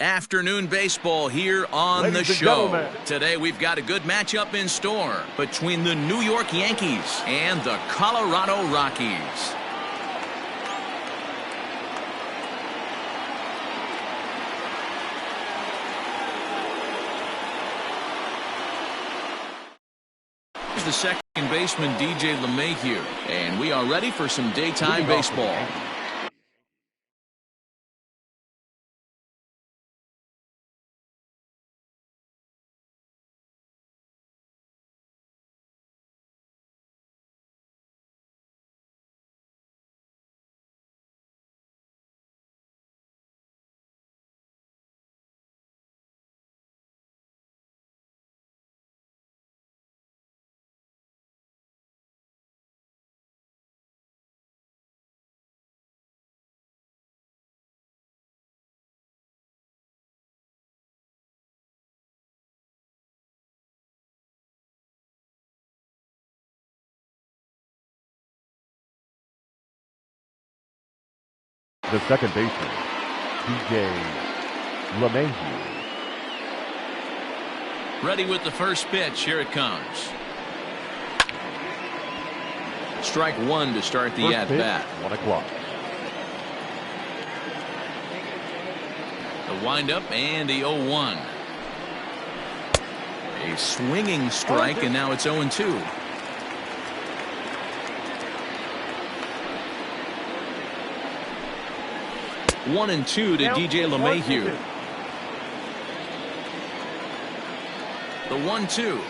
Afternoon baseball here on the show. Today we've got a good matchup in store between the New York Yankees and the Colorado Rockies. Here's the second baseman, DJ LeMahieu, and we are ready for some daytime baseball. The second baseman, DJ LeMahieu. Ready with the first pitch. Here it comes. Strike one to start the at-bat. 1 o'clock. The windup and the 0-1. A swinging strike, and now it's 0-2. 1-2 to DJ LeMahieu. The 1-2.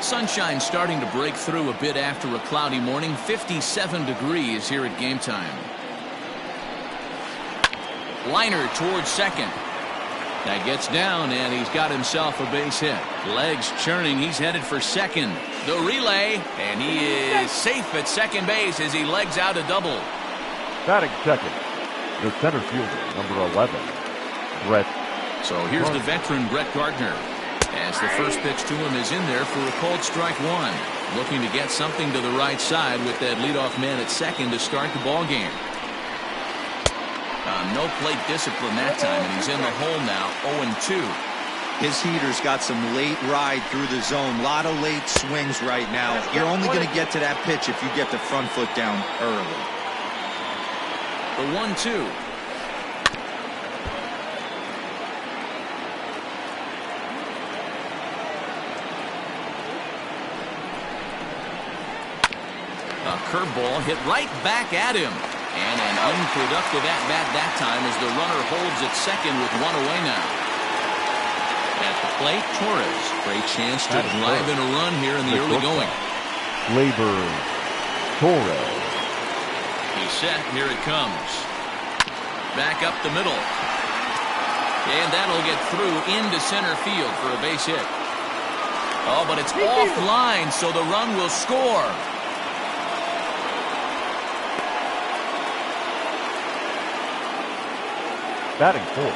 Sunshine starting to break through a bit after a cloudy morning. 57 degrees here at game time. Liner towards second. That gets down, and he's got himself a base hit. Legs churning. He's headed for second. The relay, and he is safe at second base as he legs out a double. Batting second, the center fielder, number 11, Brett. So here's the veteran, Brett Gardner, as the first pitch to him is in there for a called strike one. Looking to get something to the right side with that leadoff man at second to start the ball game. No plate discipline that time, and he's in the hole now, 0-2. His heater's got some late ride through the zone. A lot of late swings right now. You're only going to get to that pitch if you get the front foot down early. The 1-2. A curveball hit right back at him. And an unproductive at-bat that time as the runner holds at second with one away now. At the plate, Torres. Great chance to drive in a run here in the early going. Labor Torres. He's set. Here it comes. Back up the middle. And that'll get through into center field for a base hit. Oh, but it's offline, so the run will score. Batting fourth,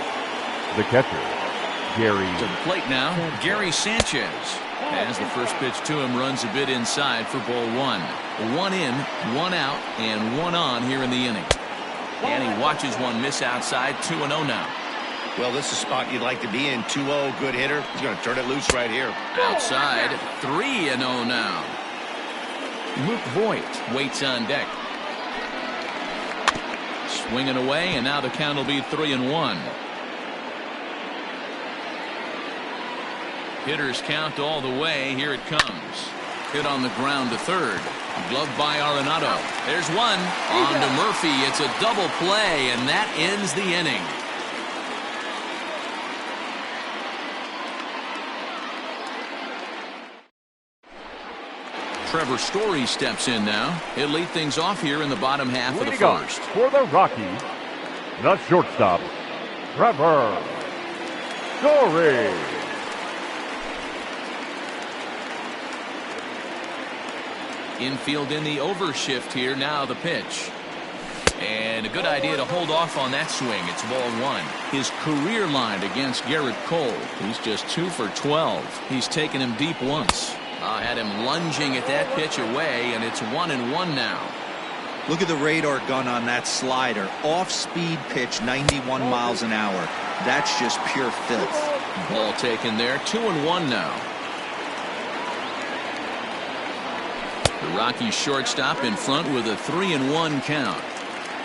the catcher, Gary. To the plate now, Gary Sanchez. As the first pitch to him runs a bit inside for ball one. One in, one out, and one on here in the inning. And he watches one miss outside, 2-0 now. Well, this is a spot you'd like to be in. 2-0, good hitter. He's going to turn it loose right here. Outside, 3-0 now. Luke Voigt waits on deck. Swinging away, and now the count will be 3-1. Hitters count all the way. Here it comes. Hit on the ground to third. Gloved by Arenado. There's one. On to Murphy. It's a double play, and that ends the inning. Trevor Story steps in now. He'll lead things off here in the bottom half of the first. For the Rockies, the shortstop, Trevor Story. Infield in the overshift here. Now the pitch. And a good idea to hold off on that swing. It's ball one. His career line against Garrett Cole. He's just 2 for 12. He's taken him deep once. Had him lunging at that pitch away, and it's 1-1 now. Look at the radar gun on that slider. Off-speed pitch, 91 miles an hour. That's just pure filth. Ball taken there. 2-1 now. The Rockies shortstop in front with a 3-1 count.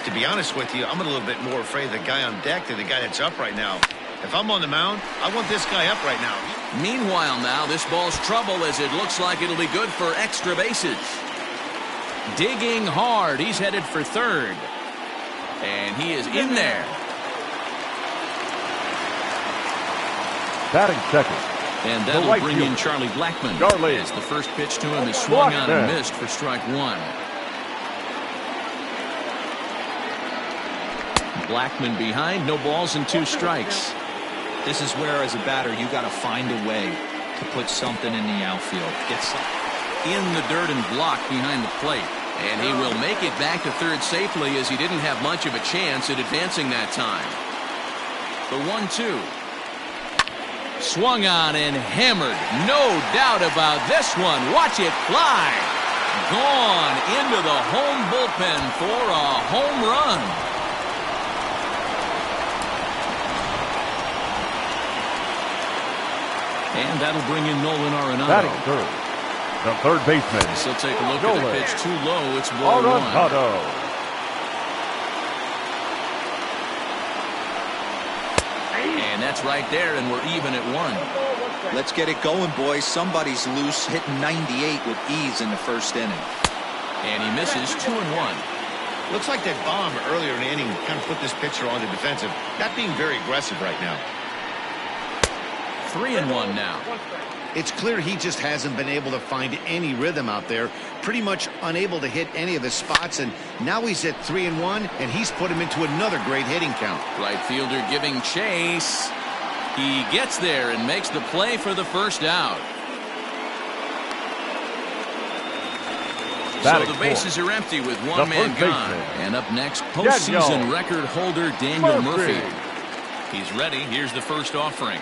To be honest with you, I'm a little bit more afraid of the guy on deck than the guy that's up right now. If I'm on the mound, I want this guy up right now. Meanwhile now, this ball's trouble as it looks like it'll be good for extra bases. Digging hard. He's headed for third. And he is in there. Batting second. And that'll right bring fielder, in Charlie Blackmon. Charlie. As the first pitch to him is swung on and missed for strike one. Blackmon behind, no balls and 2 strikes. This is where, as a batter, you got to find a way to put something in the outfield. Get in the dirt and blocked behind the plate. And he will make it back to third safely as he didn't have much of a chance at advancing that time. The 1-2. Swung on and hammered. No doubt about this one. Watch it fly. Gone into the home bullpen for a home run. And that'll bring in Nolan Arenado. Batting third. The third baseman. So take a look at the pitch. Too low. It's ball Arenado. 1. And that's right there, and we're even at 1. Let's get it going, boys. Somebody's loose, hitting 98 with ease in the first inning. And he misses. 2-1. Looks like that bomb earlier in the inning kind of put this pitcher on the defensive. Not being very aggressive right now. 3-1 now. It's clear he just hasn't been able to find any rhythm out there. Pretty much unable to hit any of his spots, and now he's at 3-1, and he's put him into another great hitting count. Right fielder giving chase. He gets there and makes the play for the first out. So the bases are empty with one man gone. And up next, postseason record holder Daniel Murphy. He's ready. Here's the first offering.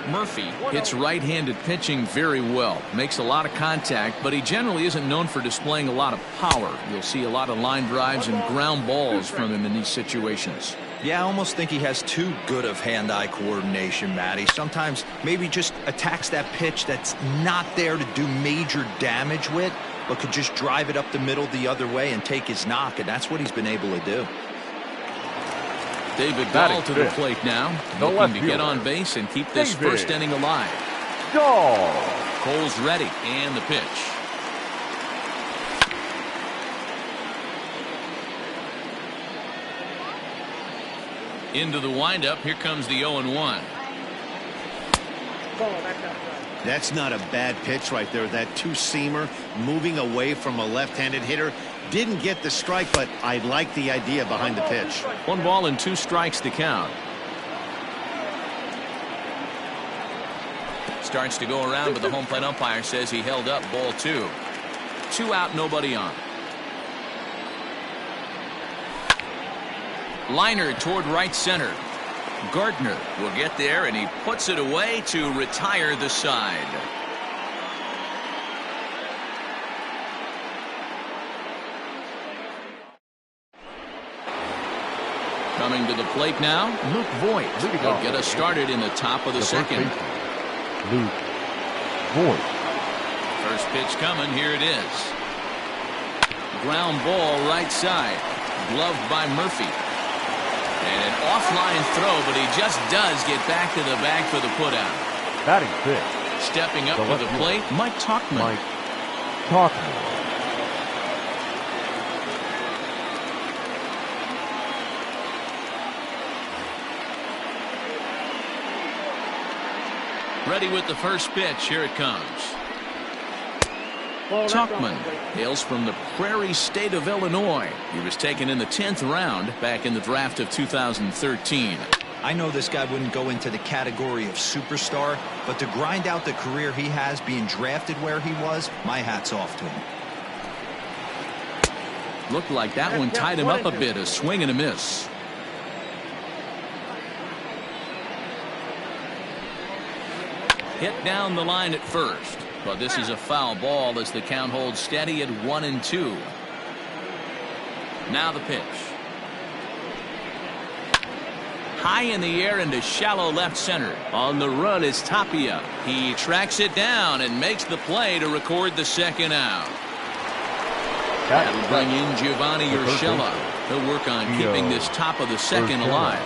Murphy hits right-handed pitching very well. Makes a lot of contact, but he generally isn't known for displaying a lot of power. You'll see a lot of line drives and ground balls from him in these situations. Yeah, I almost think he has too good of hand-eye coordination, Matty. Sometimes maybe just attacks that pitch that's not there to do major damage with, but could just drive it up the middle the other way and take his knock, and that's what he's been able to do. David Dahl to the plate now, looking to get on base and keep this first inning alive. Cole's ready, and the pitch. Into the windup, here comes the 0-1. That's not a bad pitch right there. That two-seamer moving away from a left-handed hitter. Didn't get the strike, but I like the idea behind the pitch. 1 ball and 2 strikes to count. Starts to go around, but the home plate umpire says he held up. Ball 2. 2 out, nobody on. Liner toward right center. Gardner will get there, and he puts it away to retire the side. Coming to the plate now, Luke Voigt will get us started in the top of the second. Luke Voigt. First pitch coming. Here it is. Ground ball right side. Gloved by Murphy. And an offline throw, but he just does get back to the bag for the putout. Batting fifth. Stepping up to the plate, Mike Tauchman. Ready with the first pitch. Here it comes. Tauchman hails from the Prairie State of Illinois. He was taken in the 10th round back in the draft of 2013. I know this guy wouldn't go into the category of superstar, but to grind out the career he has being drafted where he was, my hat's off to him. Looked like that one tied him up a bit. A swing and a miss. hit down the line at first. But this is a foul ball as the count holds steady at 1-2. Now the pitch. High in the air into shallow left center. On the run is Tapia. He tracks it down and makes the play to record the second out. That'll bring in Giovanni Urshela. He'll work on keeping this top of the second alive.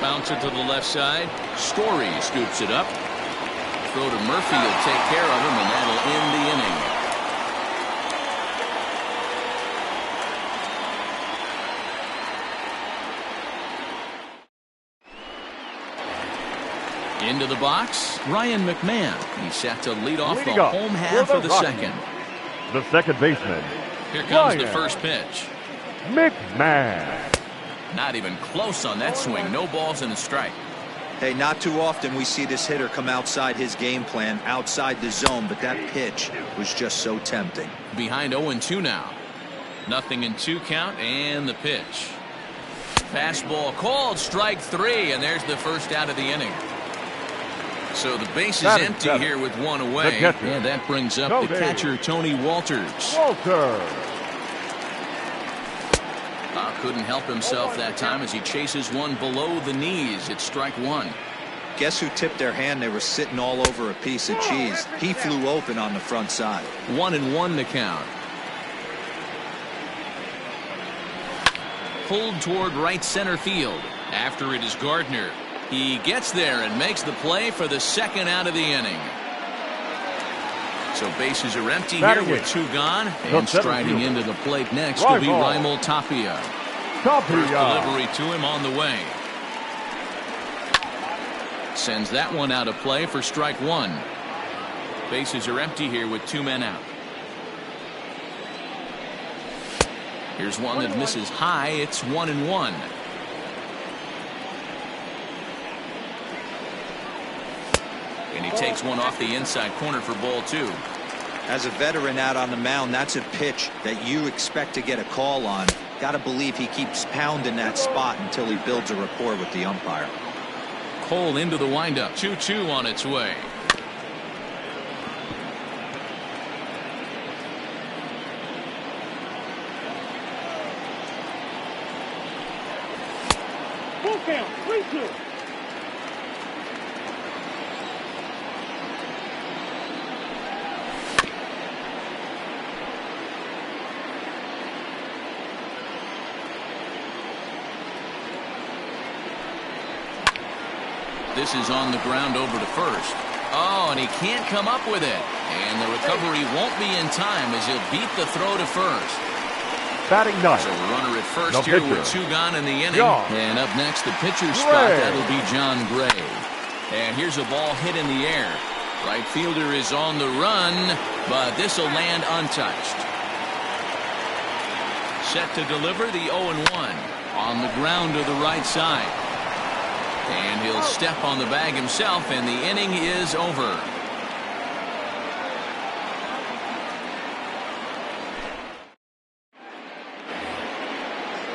Bounce it to the left side. Story scoops it up. Throw to Murphy will take care of him, and that'll end the inning. Into the box, Ryan McMahon. He's set to lead off the home half of the second. The second baseman. Here comes the first pitch. McMahon. Not even close on that swing. No balls and a strike. Hey, not too often we see this hitter come outside his game plan, outside the zone, but that pitch was just so tempting. Behind 0-2 now. 0-2 count, and the pitch. Fastball called, strike 3, and there's the first out of the inning. So the base is empty here with one away, and that brings up the catcher, Tony Walters. Couldn't help himself that time as he chases one below the knees. It's strike 1. Guess who tipped their hand? They were sitting all over a piece of cheese. He flew open on the front side. 1-1 to count. Pulled toward right center field. After it is Gardner. He gets there and makes the play for the second out of the inning. So bases are empty here with 2 gone. And striding into the plate next will be Raimel Tapia. First delivery to him on the way. Sends that one out of play for strike 1. Bases are empty here with 2 men out. Here's one that misses high. It's 1-1. And he takes one off the inside corner for ball 2. As a veteran out on the mound, that's a pitch that you expect to get a call on. Got to believe he keeps pounding that spot until he builds a rapport with the umpire. Cole into the windup. 2-2 on its way. Full count, 3-2. This is on the ground over to first. Oh, and he can't come up with it. And the recovery won't be in time as he'll beat the throw to first. Batting ninth. So a runner at first here with 2 gone in the inning. And up next, the pitcher's spot. That'll be John Gray. And here's a ball hit in the air. Right fielder is on the run, but this will land untouched. Set to deliver the 0-1 on the ground to the right side. And he'll step on the bag himself, and the inning is over.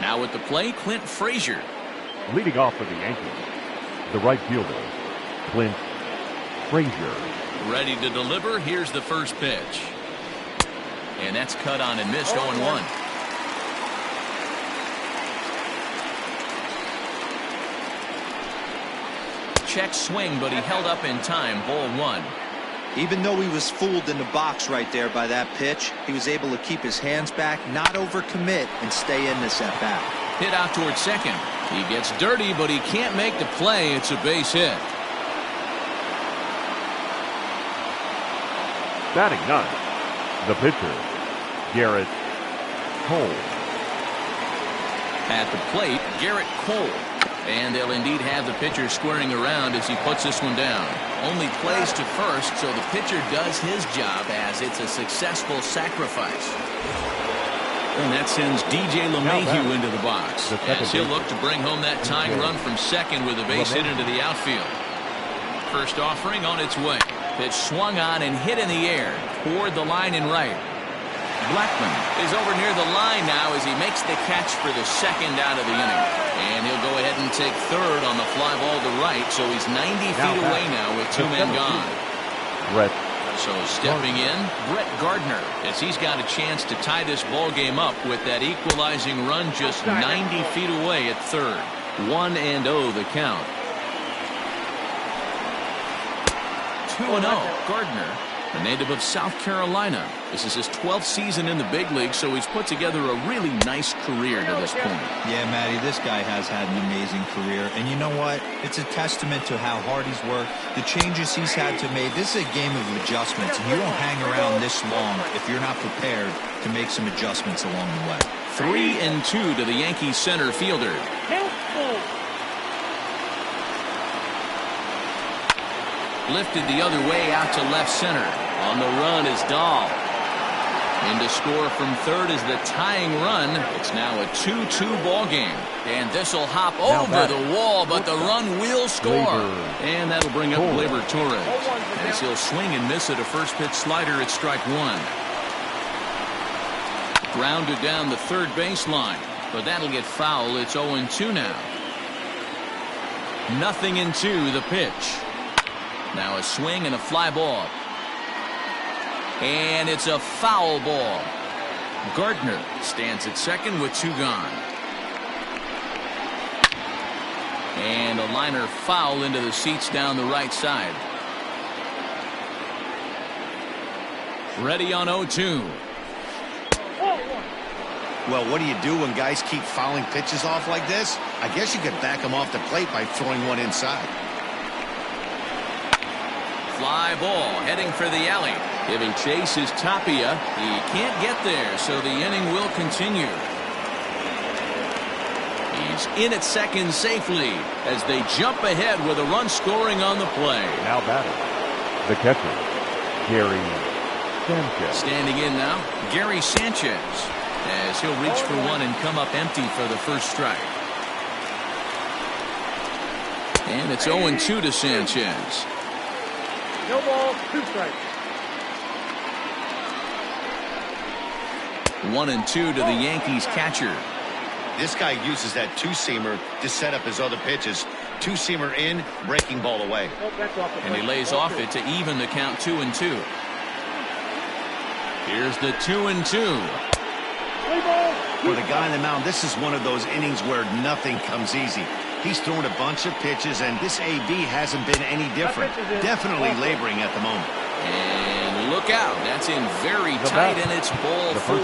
Now at the plate, Clint Frazier. Leading off for the Yankees, the right fielder, Clint Frazier. Ready to deliver. Here's the first pitch. And that's cut on and missed. 0-1. Check swing, but he held up in time. Ball 1. Even though he was fooled in the box right there by that pitch, he was able to keep his hands back, not overcommit, and stay in this at bat. Hit out towards second. He gets dirty, but he can't make the play. It's a base hit. Batting ninth, the pitcher, Garrett Cole. At the plate, Garrett Cole. And they'll indeed have the pitcher squaring around as he puts this one down. Only plays to first, so the pitcher does his job as it's a successful sacrifice. And that sends DJ LeMahieu into the box as he'll look to bring home that tying run from second with a base hit into the outfield. First offering on its way. Pitch swung on and hit in the air toward the line and right. Blackman is over near the line now as he makes the catch for the second out of the inning. And he'll go ahead and take third on the fly ball to right, so he's 90 feet away now with 2 men gone. Brett. So stepping in, Brett Gardner, as he's got a chance to tie this ball game up with that equalizing run just 90 feet away at third. 1-0 the count. 2-0 Gardner, a native of South Carolina. This is his 12th season in the big league, so he's put together a really nice career to this point. Yeah, Matty, this guy has had an amazing career. And you know what? It's a testament to how hard he's worked, the changes he's had to make. This is a game of adjustments, and you don't hang around this long if you're not prepared to make some adjustments along the way. 3-2 to the Yankees center fielder. Lifted the other way out to left center. On the run is Dahl. In to score from third is the tying run. It's now a 2-2 ball game. And this will hop over the wall, but the run will score. And that'll bring up Gleyber Torres. As he'll swing and miss at a first pitch slider at strike one. Grounded down the third baseline, but that'll get foul. It's 0-2 now. 0-2 the pitch. Now a swing and a fly ball. And it's a foul ball. Gardner stands at second with 2 gone. And a liner foul into the seats down the right side. Ready on 0-2. Well, what do you do when guys keep fouling pitches off like this? I guess you could back them off the plate by throwing one inside. Fly ball heading for the alley. Giving chase is Tapia. He can't get there, so the inning will continue. He's in at second safely as they jump ahead with a run scoring on the play. Now batting, the catcher, Gary Sanchez. Standing in now, Gary Sanchez, as he'll reach for one and come up empty for the first strike. And it's 0-2 to Sanchez. No ball, 2 strikes. 1-2 to the Yankees catcher. This guy uses that two-seamer to set up his other pitches. Two-seamer in, breaking ball away. And he lays off it to even the count 2-2. Here's the 2-2. For the guy on the mound, this is one of those innings where nothing comes easy. He's thrown a bunch of pitches, and this AB hasn't been any different. Definitely laboring at the moment. And look out. That's in very tight, and it's ball 4.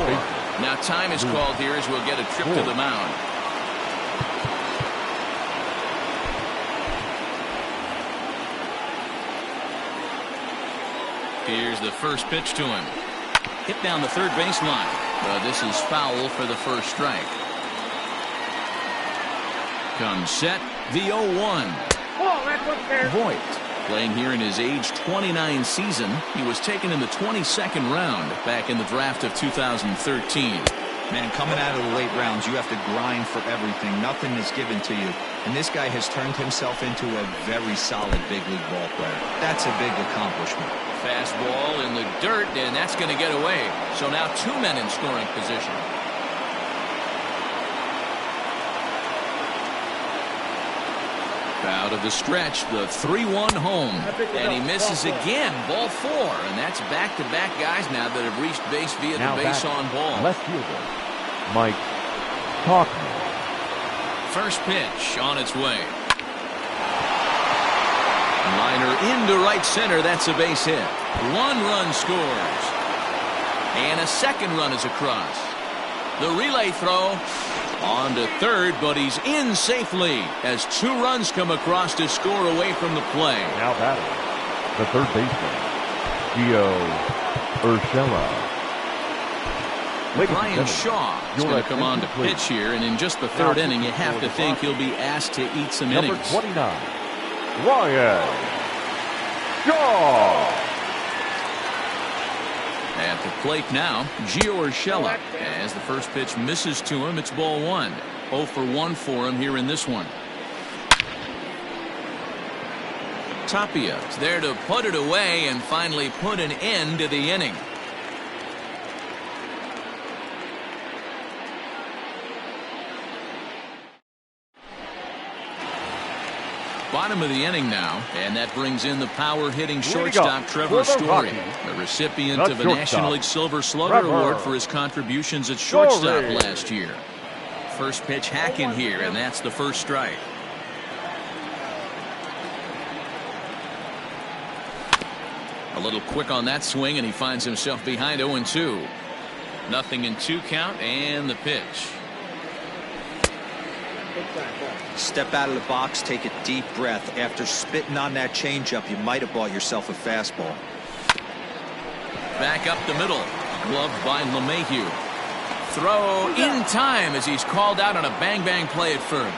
Now time is called here as we'll get a trip to the mound. Here's the first pitch to him. Hit down the third baseline. But this is foul for the first strike. Comes set, the 0-1. Voit, playing here in his age 29 season. He was taken in the 22nd round back in the draft of 2013. Man, coming out of the late rounds, you have to grind for everything. Nothing is given to you. And this guy has turned himself into a very solid big league ball player. That's a big accomplishment. Fastball in the dirt, and that's going to get away. So now 2 men in scoring position. Out of the stretch, the 3-1 home. And he misses again, ball 4. And that's back-to-back guys now that have reached base via the base on ball. Left fielder, Mike Talkman. First pitch on its way. Liner into right center. That's a base hit. 1 run scores. And a second run is across. The relay throw. On to third, but he's in safely as 2 runs come across to score away from the play. Now batting, the third baseman, Gio Urshela. Brian Shaw is going to come on to pitch here, and in just the 3rd inning, you have to think he'll be asked to eat some innings. Number 29, Ryan Shaw. At the plate now, Gio Urshela. As the first pitch misses to him, it's ball 1. 0 for 1 for him here in this one. Tapia is there to put it away and finally put an end to the inning. Bottom of the inning now, and that brings in the power-hitting Leading shortstop up Trevor for the Story, Rockies, the recipient the of a shortstop, National League Silver Slugger Trevor Award for his contributions at shortstop Story. last year. First pitch hacking here, and that's the first strike. A little quick on that swing, and he finds himself behind 0-2. 0-2 count, and the pitch. Step out of the box, take a deep breath. After spitting on that changeup, you might have bought yourself a fastball. Back up the middle, gloved by LeMahieu. Throw in time as he's called out on a bang-bang play at first.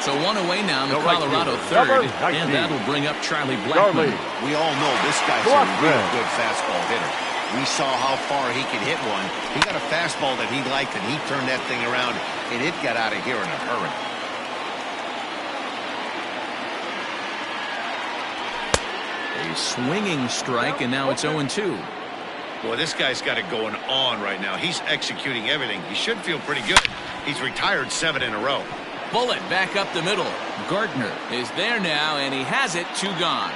So one away now in the Colorado third, and that'll bring up Charlie Blackmon. We all know this guy's a real good fastball hitter. We saw how far he could hit one. He got a fastball that he liked, and he turned that thing around, and it got out of here in a hurry. A swinging strike, and now it's 0-2. Boy, this guy's got it going on right now. He's executing everything. He should feel pretty good. He's retired 7 in a row. Bullet back up the middle. Gardner is there now, and he has it. 2 gone.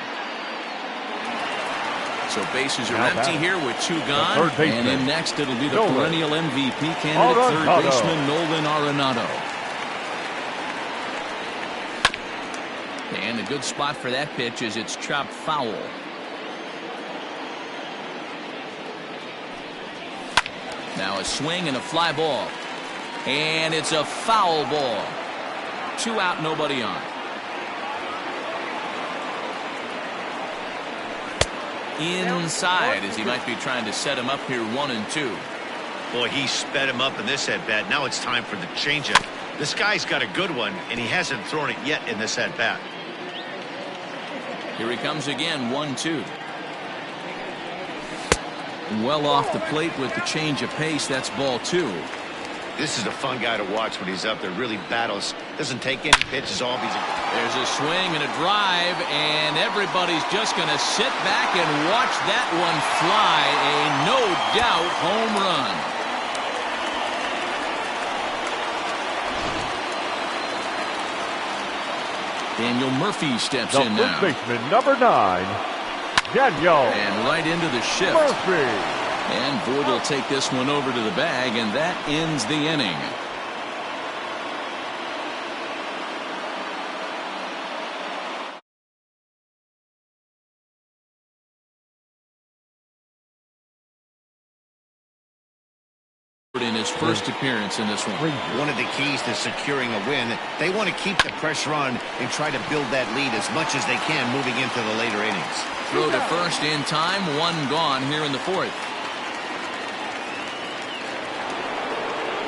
So bases are empty here with 2 gone. And in next, it'll be the perennial MVP candidate, third baseman Nolan Arenado. And a good spot for that pitch is it's chopped foul. Now a swing and a fly ball. And it's a foul ball. 2 out, nobody on. Inside as he might be trying to set him up here 1-2. Boy, he sped him up in this at-bat. Now it's time for the changeup. This guy's got a good one, and he hasn't thrown it yet in this at-bat. Here he comes again, 1-2. Well off the plate with the change of pace. That's ball 2. This is a fun guy to watch when he's up there. Really battles. Doesn't take any pitches off. There's a swing and a drive, and everybody's just going to sit back and watch that one fly. A no-doubt home run. Daniel Murphy steps in now. The first baseman, number 9, Daniel. And right into the shift. Murphy. And Boyd will take this one over to the bag, and that ends the inning. In his first appearance in this one. One of the keys to securing a win, they want to keep the pressure on and try to build that lead as much as they can moving into the later innings. Throw to first in time, 1 gone here in the 4th.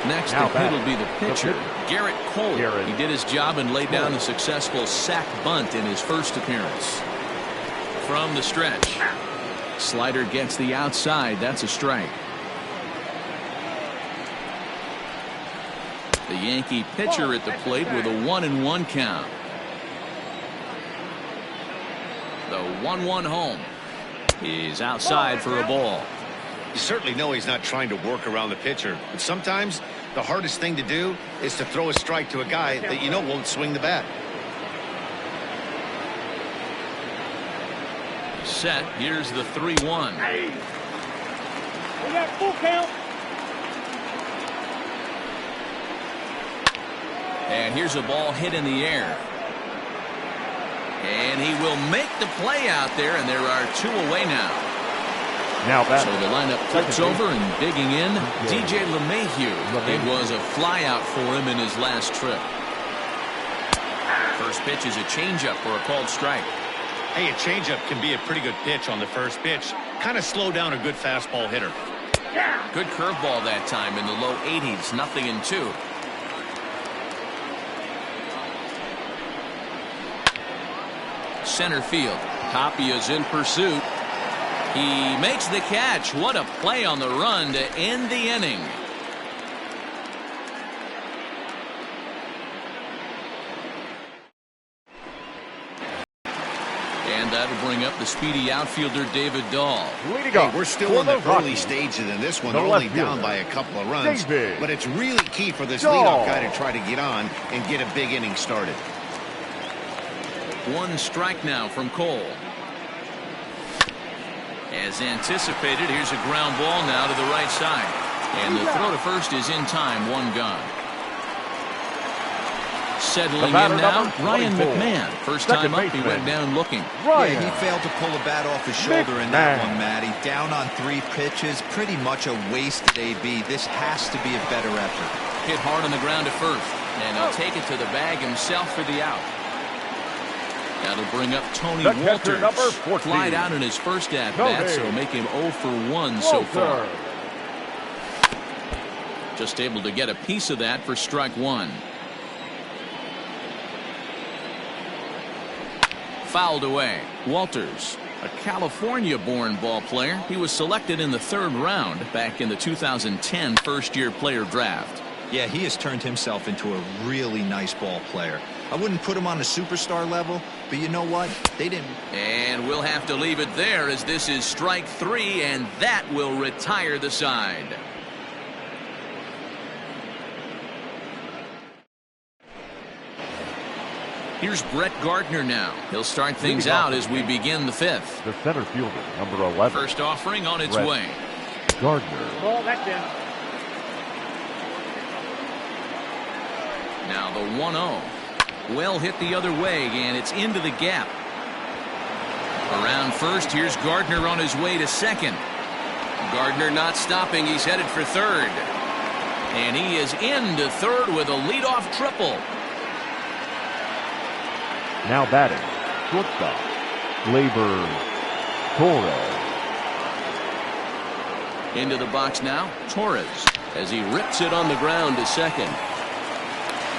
Next, the hit will be the pitcher, Garrett Cole. He did his job and laid down a successful sac bunt in his first appearance. From the stretch, slider gets the outside. That's a strike. The Yankee pitcher at the plate with a 1-1 count. The 1-1 home. He's outside for a ball. You certainly know he's not trying to work around the pitcher, but sometimes the hardest thing to do is to throw a strike to a guy that you know won't swing the bat. Set. Here's the 3-1. We got full count. And here's a ball hit in the air. And he will make the play out there, and there are 2 away now. So the lineup flips over and digging in, DJ LeMahieu. It was a flyout for him in his last trip. First pitch is a changeup for a called strike. Hey, a changeup can be a pretty good pitch on the first pitch. Kind of slow down a good fastball hitter. Good curveball that time in the low 80s, 0-2. Center field. Tapia's in pursuit. He makes the catch. What a play on the run to end the inning. And that'll bring up the speedy outfielder David Dahl. Hey, we're still in the early stages in this one. They're only down by a couple of runs. But it's really key for this leadoff guy to try to get on and get a big inning started. One strike now from Cole. As anticipated, here's a ground ball now to the right side. And the throw to first is in time, one gone. Settling in now, Ryan McMahon. First time up, he went down looking. Yeah, he failed to pull a bat off his shoulder in that one, Matty. Down on 3 pitches, pretty much a wasted AB. This has to be a better effort. Hit hard on the ground at first, and he'll take it to the bag himself for the out. That'll bring up Tony Walters. Flied out in his first at-bat, so make him 0 for 1 so far. Just able to get a piece of that for strike one. Fouled away. Walters, a California-born ball player. He was selected in the 3rd round back in the 2010 first-year player draft. Yeah, he has turned himself into a really nice ball player. I wouldn't put him on a superstar level, but you know what? They didn't. And we'll have to leave it there as this is strike 3, and that will retire the side. Here's Brett Gardner now. He'll start things out as we begin the 5th. The center fielder, number 11. First offering on its way. Gardner. Ball, that's in. Now the 1-0. Well hit the other way, and it's into the gap. Around first, here's Gardner on his way to second. Gardner not stopping. He's headed for third. And he is into third with a leadoff triple. Now batting, shortstop, Gleyber Torres. Into the box now, Torres, as he rips it on the ground to second.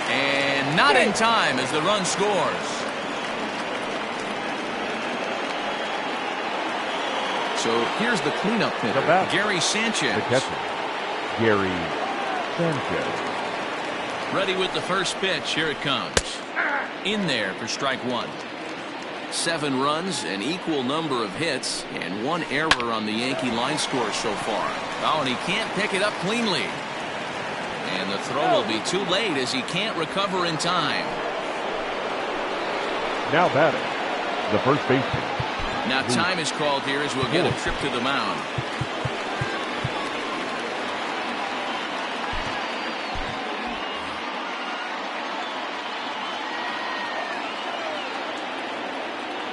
And not in time as the run scores. So here's the cleanup hitter, Gary Sanchez. The catcher, Gary Sanchez. Ready with the first pitch. Here it comes. In there for strike one. 7 runs, an equal number of hits, and 1 error on the Yankee line score so far. Oh, and he can't pick it up cleanly. And the throw will be too late as he can't recover in time. Now batting, the first baseman. Now time is called here as we'll get a trip to the mound.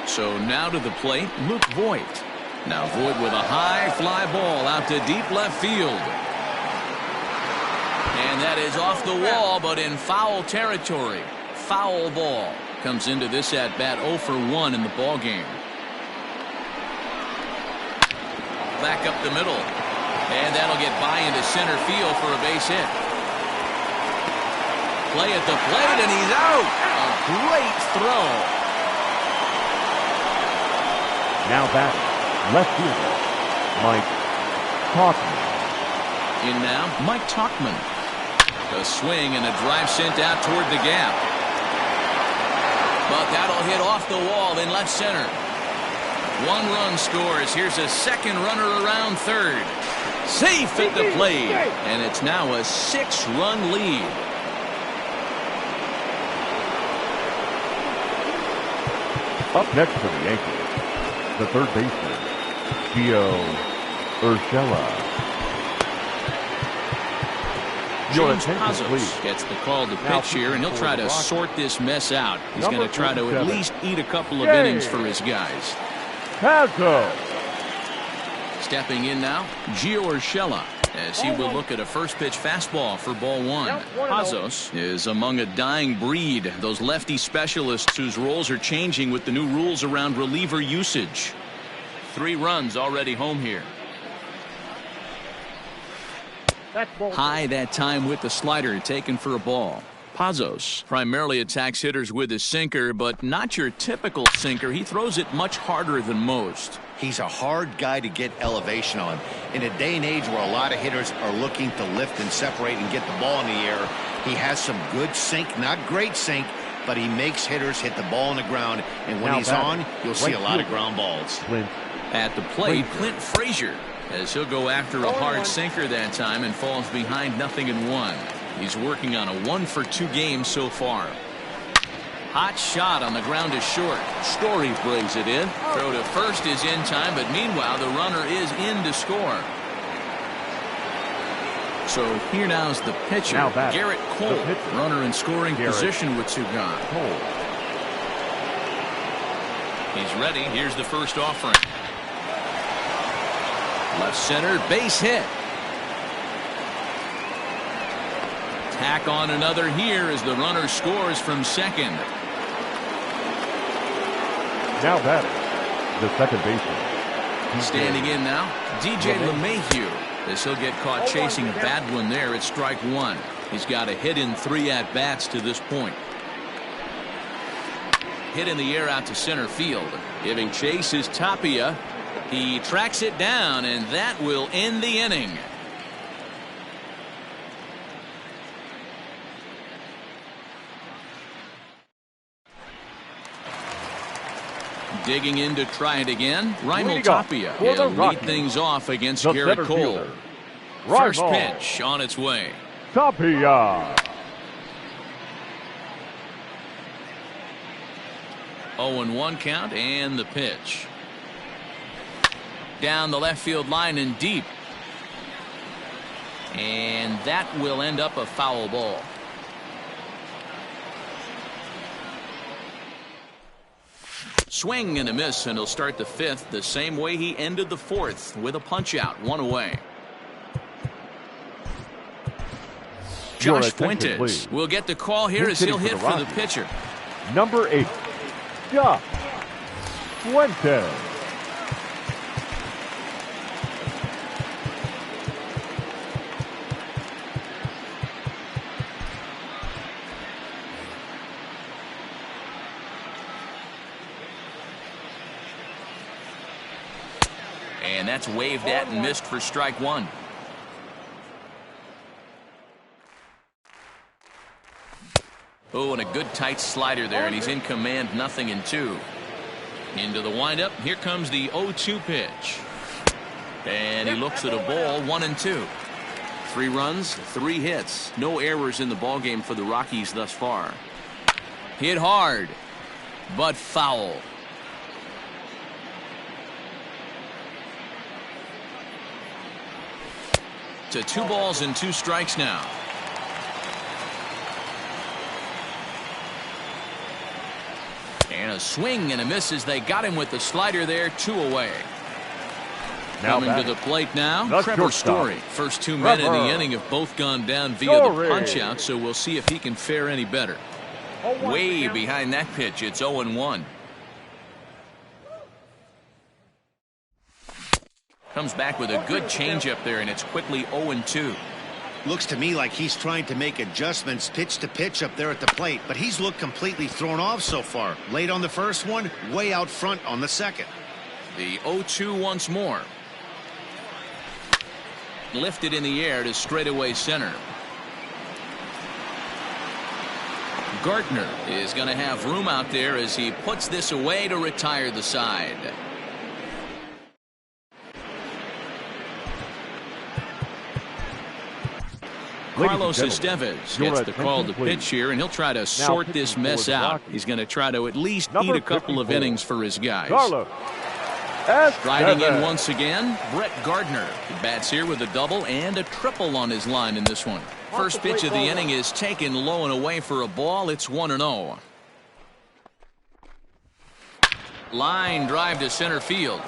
So now to the plate, Luke Voigt. Now Voigt with a high fly ball out to deep left field. And that is off the wall, but in foul territory. Foul ball. Comes into this at-bat 0 for 1 in the ball game. Back up the middle. And that'll get by into center field for a base hit. Play at the plate, and he's out. A great throw. Now batting, left fielder, Mike Tauchman. In now, Mike Tauchman. A swing and a drive sent out toward the gap. But that'll hit off the wall in left center. 1 run scores. Here's a second runner around third. Safe at the plate. And it's now a 6-run lead. Up next for the Yankees, the third baseman, Gio Urshela. James Pazos gets the call to pitch here, and he'll try to sort this mess out. He's going to try to at least eat a couple of innings for his guys. Pazos. Stepping in now, Gio Urshela, as he will look at a first pitch fastball for ball 1. Pazos is among a dying breed, those lefty specialists whose roles are changing with the new rules around reliever usage. 3 runs already home here. High that time with the slider, taken for a ball. Pazos primarily attacks hitters with his sinker, but not your typical sinker. He throws it much harder than most. He's a hard guy to get elevation on. In a day and age where a lot of hitters are looking to lift and separate and get the ball in the air, he has some good sink, not great sink, but he makes hitters hit the ball on the ground. And when he's on, you'll see a lot of ground balls. At the plate, Clint Frazier, as he'll go after a hard sinker that time and falls behind 0-1. He's working on a 1-for-2 game so far. Hot shot on the ground is short. Story brings it in. Throw to first is in time, but meanwhile the runner is in to score. So here now's the pitcher, Garrett Cole, runner in scoring position with two gone. He's ready. Here's the first offering. Left center, base hit. Tack on another here as the runner scores from second. Now batting, the second baseman. Standing in now, DJ LeMahieu, as he'll get caught chasing a bad one there at strike one. He's got a hit in 3 at-bats to this point. Hit in the air out to center field. Giving chase is Tapia. He tracks it down, and that will end the inning. Digging in to try it again. Raimel Tapia. He'll lead things off against Garrett Cole. First pitch on its way. Tapia. 0-1 count and the pitch. Down the left field line and deep. And that will end up a foul ball. Swing and a miss, and he'll start the fifth the same way he ended the fourth, with a punch out, 1 away. Josh Fuentes will get the call here as he'll hit for the pitcher. Number 8, Josh Fuentes. And that's waved at and missed for strike one. Oh, and a good tight slider there, and he's in command, 0-2. Into the windup. Here comes the 0-2 pitch. And he looks at a ball, 1-2. 3 runs, 3 hits. No errors in the ballgame for the Rockies thus far. Hit hard, but foul. To 2 balls and 2 strikes now. And a swing and a miss as they got him with the slider there, 2 away. Coming to the plate now, Trevor Story. First 2 men in the inning have both gone down via the punch out, so we'll see if he can fare any better. Way behind that pitch, it's 0-1. Comes back with a good changeup there, and it's quickly 0-2. Looks to me like he's trying to make adjustments pitch to pitch up there at the plate, but he's looked completely thrown off so far. Late on the first one, way out front on the second. The 0-2 once more. Lifted in the air to straightaway center. Gardner is going to have room out there as he puts this away to retire the side. Carlos Estevez gets the call to pitch here, and he'll try to sort this mess out. He's going to try to at least eat a couple of innings for his guys. Striding in once again, Brett Gardner. He bats here with a double and a triple on his line in this one. First pitch of the inning is taken low and away for a ball. It's 1-0. Line drive to center field.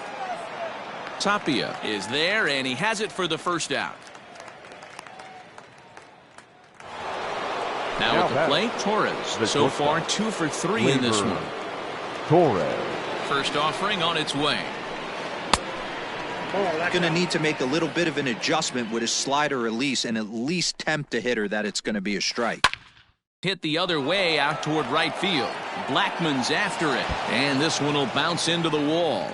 Tapia is there, and he has it for the first out. Now at the plate, Torres. So far, 2 for 3 in this one. Torres. First offering on its way. Going to need to make a little bit of an adjustment with his slider release and at least tempt the hitter that it's going to be a strike. Hit the other way out toward right field. Blackmon's after it, and this one will bounce into the wall.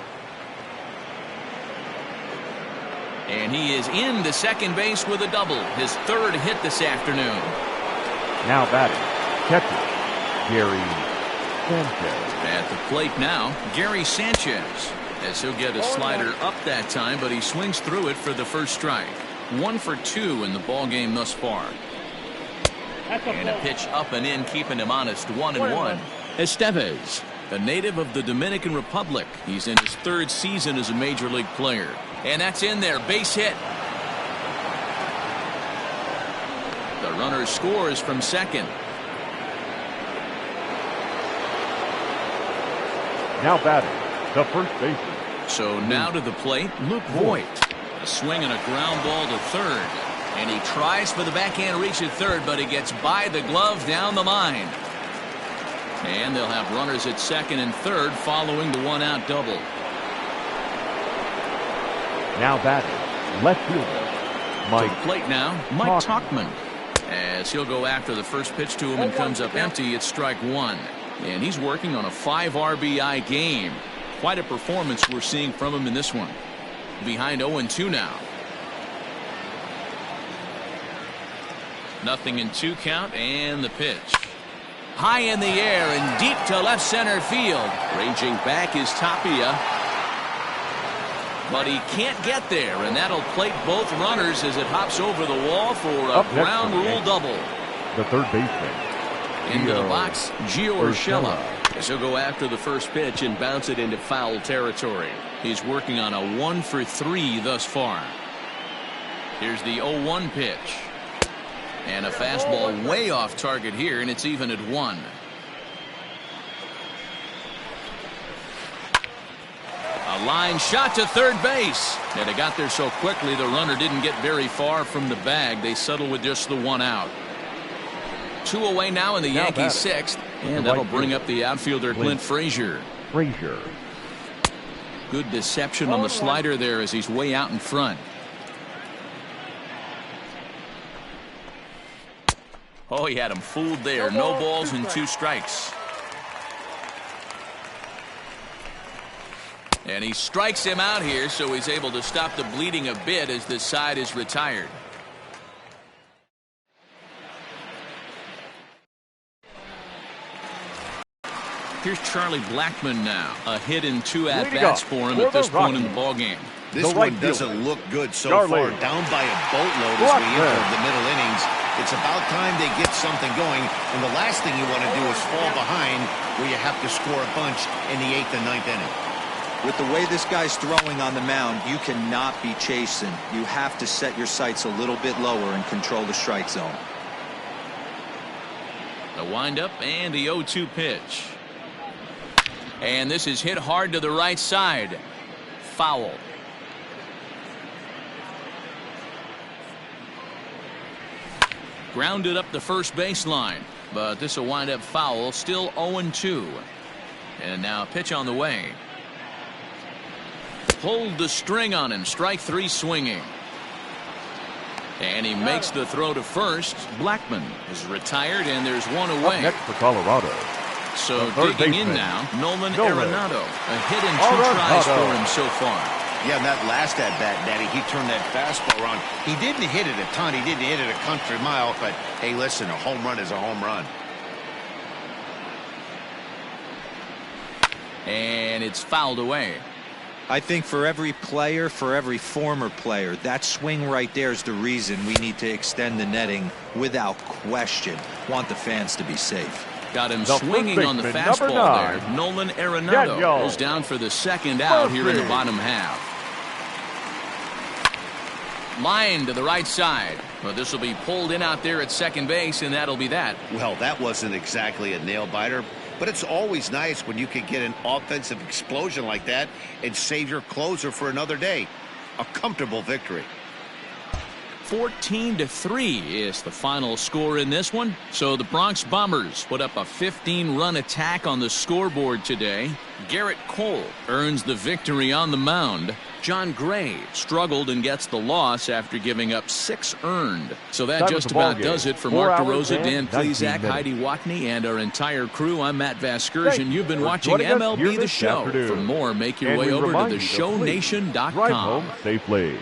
And he is in to second base with a double, his 3rd hit this afternoon. Now batting, catcher, Gary Sanchez. At the plate now, Gary Sanchez, as he'll get a slider up that time, but he swings through it for the first strike. 1 for 2 in the ball game thus far. And a pitch up and in, keeping him honest, 1-1. Estevez, a native of the Dominican Republic. He's in his 3rd season as a major league player. And that's in there. Base hit. The runner scores from second. Now batting, the first baseman. So now to the plate, Luke Voigt. A swing and a ground ball to third. And he tries for the backhand reach at third, but he gets by the glove down the line. And they'll have runners at second and third following the 1-out double. Now batting, left fielder, Mike. To the plate now, Mike Tauchman. As he'll go after the first pitch to him and comes up empty, it's strike one. And he's working on a 5 RBI game. Quite a performance we're seeing from him in this one. Behind 0-2 now. 0-2 count, and the pitch. High in the air and deep to left center field. Ranging back is Tapia. But he can't get there, and that'll plate both runners as it hops over the wall for a ground rule double. The third baseman. Into the box, Gio Urshela. As he'll go after the first pitch and bounce it into foul territory. He's working on a 1-for-3 thus far. Here's the 0-1 pitch. And a fastball way off target here, and it's even at 1. A line shot to third base. And it got there so quickly the runner didn't get very far from the bag. They settle with just the 1 out. 2 away now in the Yankees' 6th. And that'll bring up the outfielder Clint Frazier. Good deception on the slider there as he's way out in front. Oh, he had him fooled there. No balls and 2 strikes. And he strikes him out here, so he's able to stop the bleeding a bit as this side is retired. Here's Charlie Blackmon now. A hit and 2 at-bats for him at this point in the ballgame. This one doesn't look good so far. Down by a boatload as we enter the middle innings. It's about time they get something going. And the last thing you want to do is fall behind where you have to score a bunch in the 8th and 9th inning. With the way this guy's throwing on the mound, you cannot be chasing. You have to set your sights a little bit lower and control the strike zone. The windup and the 0-2 pitch. And this is hit hard to the right side. Foul. Grounded up the first baseline, but this will wind up foul. Still 0-2. And now a pitch on the way. Pulled the string on him. Strike 3 swinging. And he makes the throw to first. Blackmon is retired, and there's 1 away. Up next for Colorado. So digging in now, Nolan Arenado. A hit and 2 tries for him so far. Yeah, and that last at-bat, Daddy, he turned that fastball around. He didn't hit it a ton. He didn't hit it a country mile. But, hey, listen, a home run is a home run. And it's fouled away. I think for every player, for every former player, that swing right there is the reason we need to extend the netting without question. Want the fans to be safe. Got him swinging on the fastball there. Nolan Arenado goes down for the 2nd out here in the bottom half. Line to the right side. But this will be pulled in out there at second base, and that'll be that. Well, that wasn't exactly a nail-biter, but it's always nice when you can get an offensive explosion like that and save your closer for another day. A comfortable victory. 14-3 is the final score in this one. So the Bronx Bombers put up a 15-run attack on the scoreboard today. Garrett Cole earns the victory on the mound. John Gray struggled and gets the loss after giving up 6 earned. So that just about does it for Mark DeRosa, Dan Plesac, Heidi Watney, and our entire crew. I'm Matt Vasgersian. You've been watching MLB The Show. For more, make your way over to theshownation.com. Drive home safely.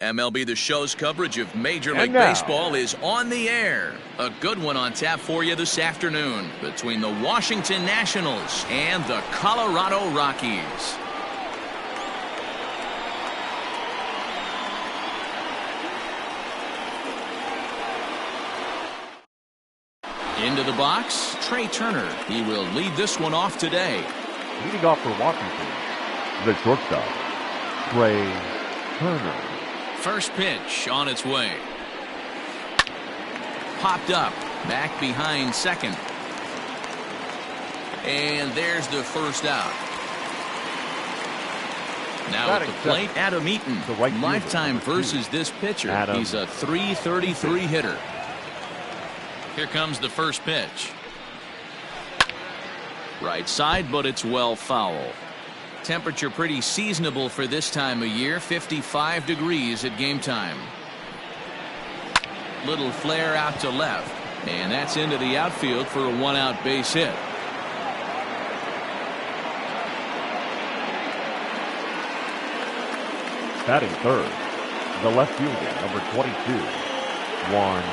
MLB The Show's coverage of Major League now, Baseball is on the air. A good one on tap for you this afternoon between the Washington Nationals and the Colorado Rockies. Into the box, Trey Turner. He will lead this one off today. Leading off for Washington, the shortstop, Trey Turner. First pitch on its way. Popped up, back behind second. And there's the first out. Now at the plate, Adam Eaton. Lifetime versus this pitcher. He's a .333 hitter. Here comes the first pitch. Right side, but it's well foul. Temperature pretty seasonable for this time of year. 55 degrees at game time. Little flare out to left. And that's into the outfield for a one-out base hit. Batting third, the left fielder, number 22, Juan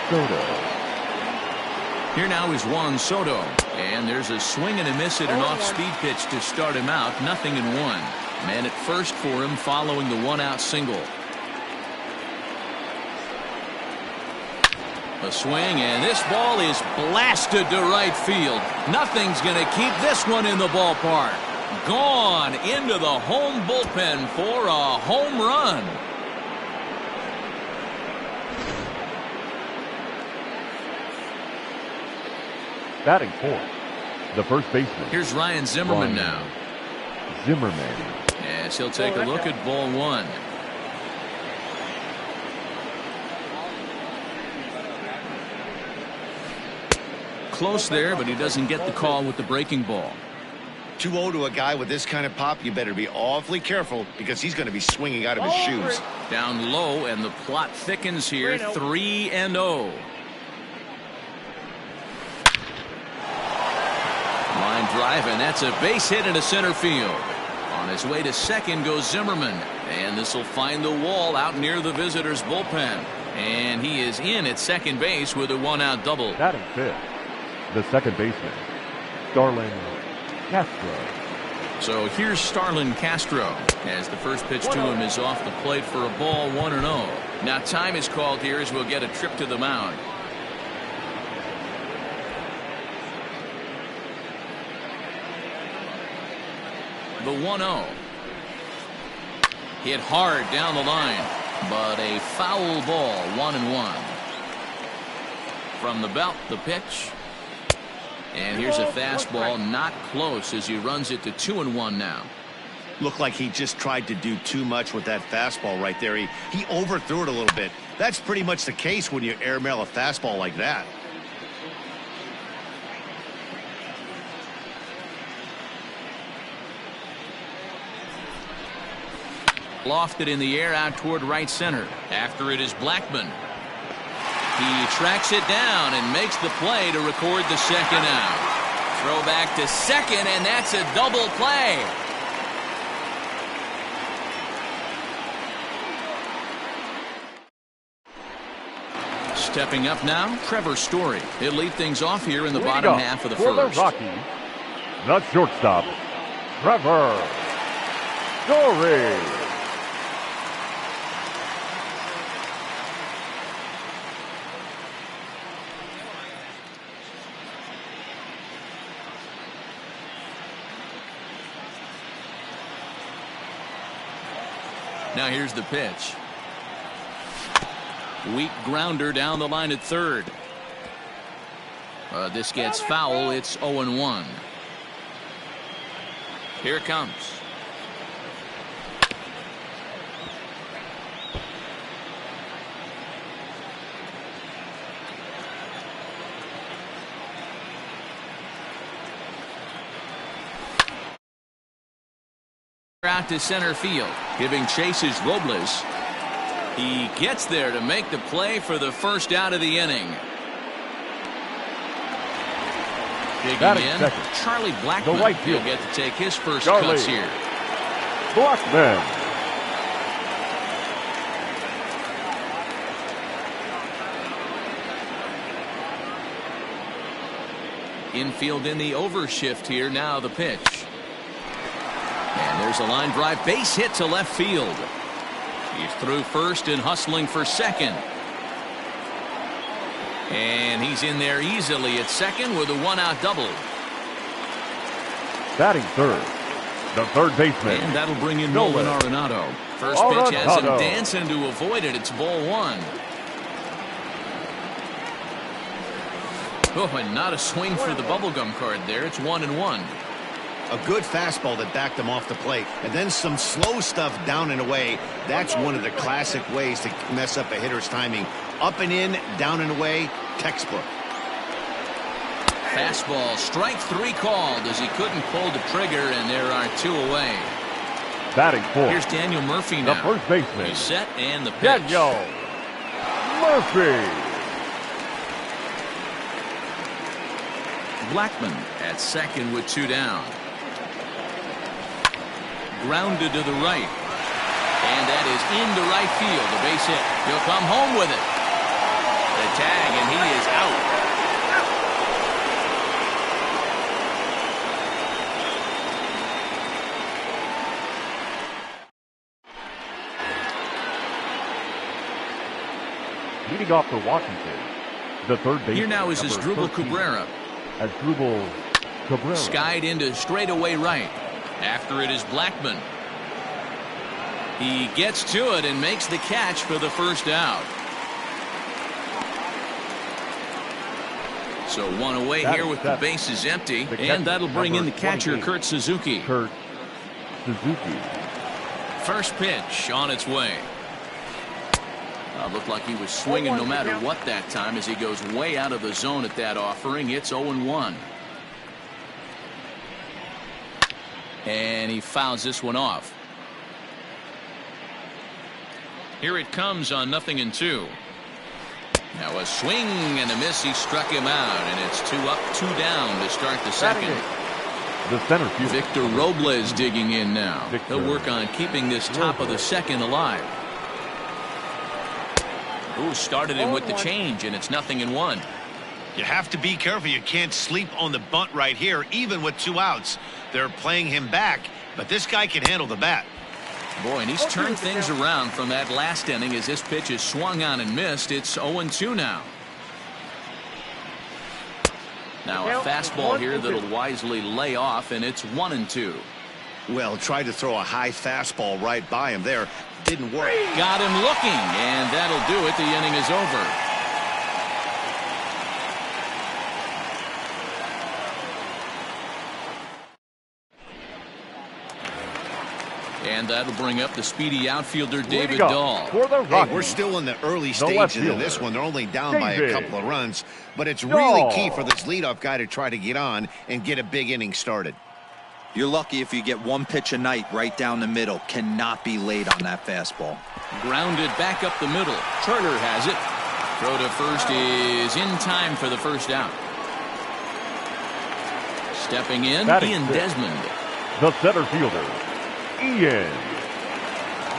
Soto. Here now is Juan Soto. And there's a swing and a miss at an off-speed pitch to start him out. 0-1. Man at first for him following the one-out single. A swing, and this ball is blasted to right field. Nothing's going to keep this one in the ballpark. Gone into the home bullpen for a home run. Batting fourth, the first baseman. Here's Ryan Zimmerman now. Zimmerman. As he'll take a look at ball one. Close there, but he doesn't get the call with the breaking ball. 2-0 to a guy with this kind of pop, you better be awfully careful because he's going to be swinging out of his shoes. Down low, and the plot thickens here. 3-0. Line drive, and that's a base hit into center field. On his way to second goes Zimmerman, and this will find the wall out near the visitors' bullpen. And he is in at second base with a one-out double. Batting fifth, the second baseman, Starlin Castro. So here's Starlin Castro as the first pitch to him is off the plate for a ball. 1-0. Now time is called here as we'll get a trip to the mound. The 1-0. Hit hard down the line, but a foul ball. 1-1. From the belt, the pitch. And here's a fastball, not close as he runs it to 2-1 now. Looked like he just tried to do too much with that fastball right there. He overthrew it a little bit. That's pretty much the case when you airmail a fastball like that. Lofted in the air out toward right center. After it is Blackman. He tracks it down and makes the play to record the second out. Throw back to second, and that's a double play. Stepping up now, Trevor Story. He'll lead things off here in the bottom half of the first. For the Rockies, the shortstop, Trevor Story. Now here's the pitch. Weak grounder down the line at third. This gets foul. It's 0-1. Here it comes. Out to center field, giving chase is Robles. He gets there to make the play for the first out of the inning. Digging in, second, Charlie Blackman right will get to take his first cuts here. Blackman. Infield in the overshift here. Now the pitch. And there's a line drive base hit to left field. He's through first and hustling for second. And he's in there easily at second with a one-out double. Batting third, the third baseman. And that'll bring in Nolan Arenado. First pitch has him dancing to avoid it. It's ball one. Oh, and not a swing for the bubblegum card there. It's 1-1. A good fastball that backed him off the plate, and then some slow stuff down and away. That's one of the classic ways to mess up a hitter's timing. Up and in, down and away, textbook. Fastball, strike three called as he couldn't pull the trigger, and there are two away. Batting fourth. Here's Daniel Murphy now. The first baseman. He's set and the pitch. Daniel Murphy. Blackman at second with two down. Grounded to the right. And that is into right field. The base hit. He'll come home with it. The tag, and he is out. Leading off for Washington, the third baseman. Here now is Asdrubal Cabrera. Asdrubal Cabrera. Skied into straightaway right. After it is Blackman. He gets to it and makes the catch for the first out. So one away here with the bases empty, and that'll bring in the catcher, Kurt Suzuki. Kurt Suzuki. First pitch on its way. Looked like he was swinging no matter what that time as he goes way out of the zone at that offering. It's 0-1. And he fouls this one off. Here it comes on 0-2. Now a swing and a miss. He struck him out, and it's 2 up, 2 down to start the second. The center field. Victor Robles digging in now. He'll work on keeping this top of the second alive. Ooh, started him with the change, and it's 0-1. You have to be careful. You can't sleep on the bunt right here, even with 2 outs. They're playing him back, but this guy can handle the bat. Boy, and he's turned things around from that last inning as this pitch is swung on and missed. It's 0-2 now. Now a fastball here that'll wisely lay off, and it's 1-2. Well, tried to throw a high fastball right by him there. Didn't work. Got him looking, and that'll do it. The inning is over. And that'll bring up the speedy outfielder David Dahl. Hey, we're still in the early stages of this one. They're only down by a couple of runs, but it's really key for this leadoff guy to try to get on and get a big inning started. You're lucky if you get one pitch a night right down the middle. Cannot be late on that fastball. Grounded back up the middle. Turner has it. Throw to first is in time for the first out. Stepping in, Ian Desmond. The center fielder, Ian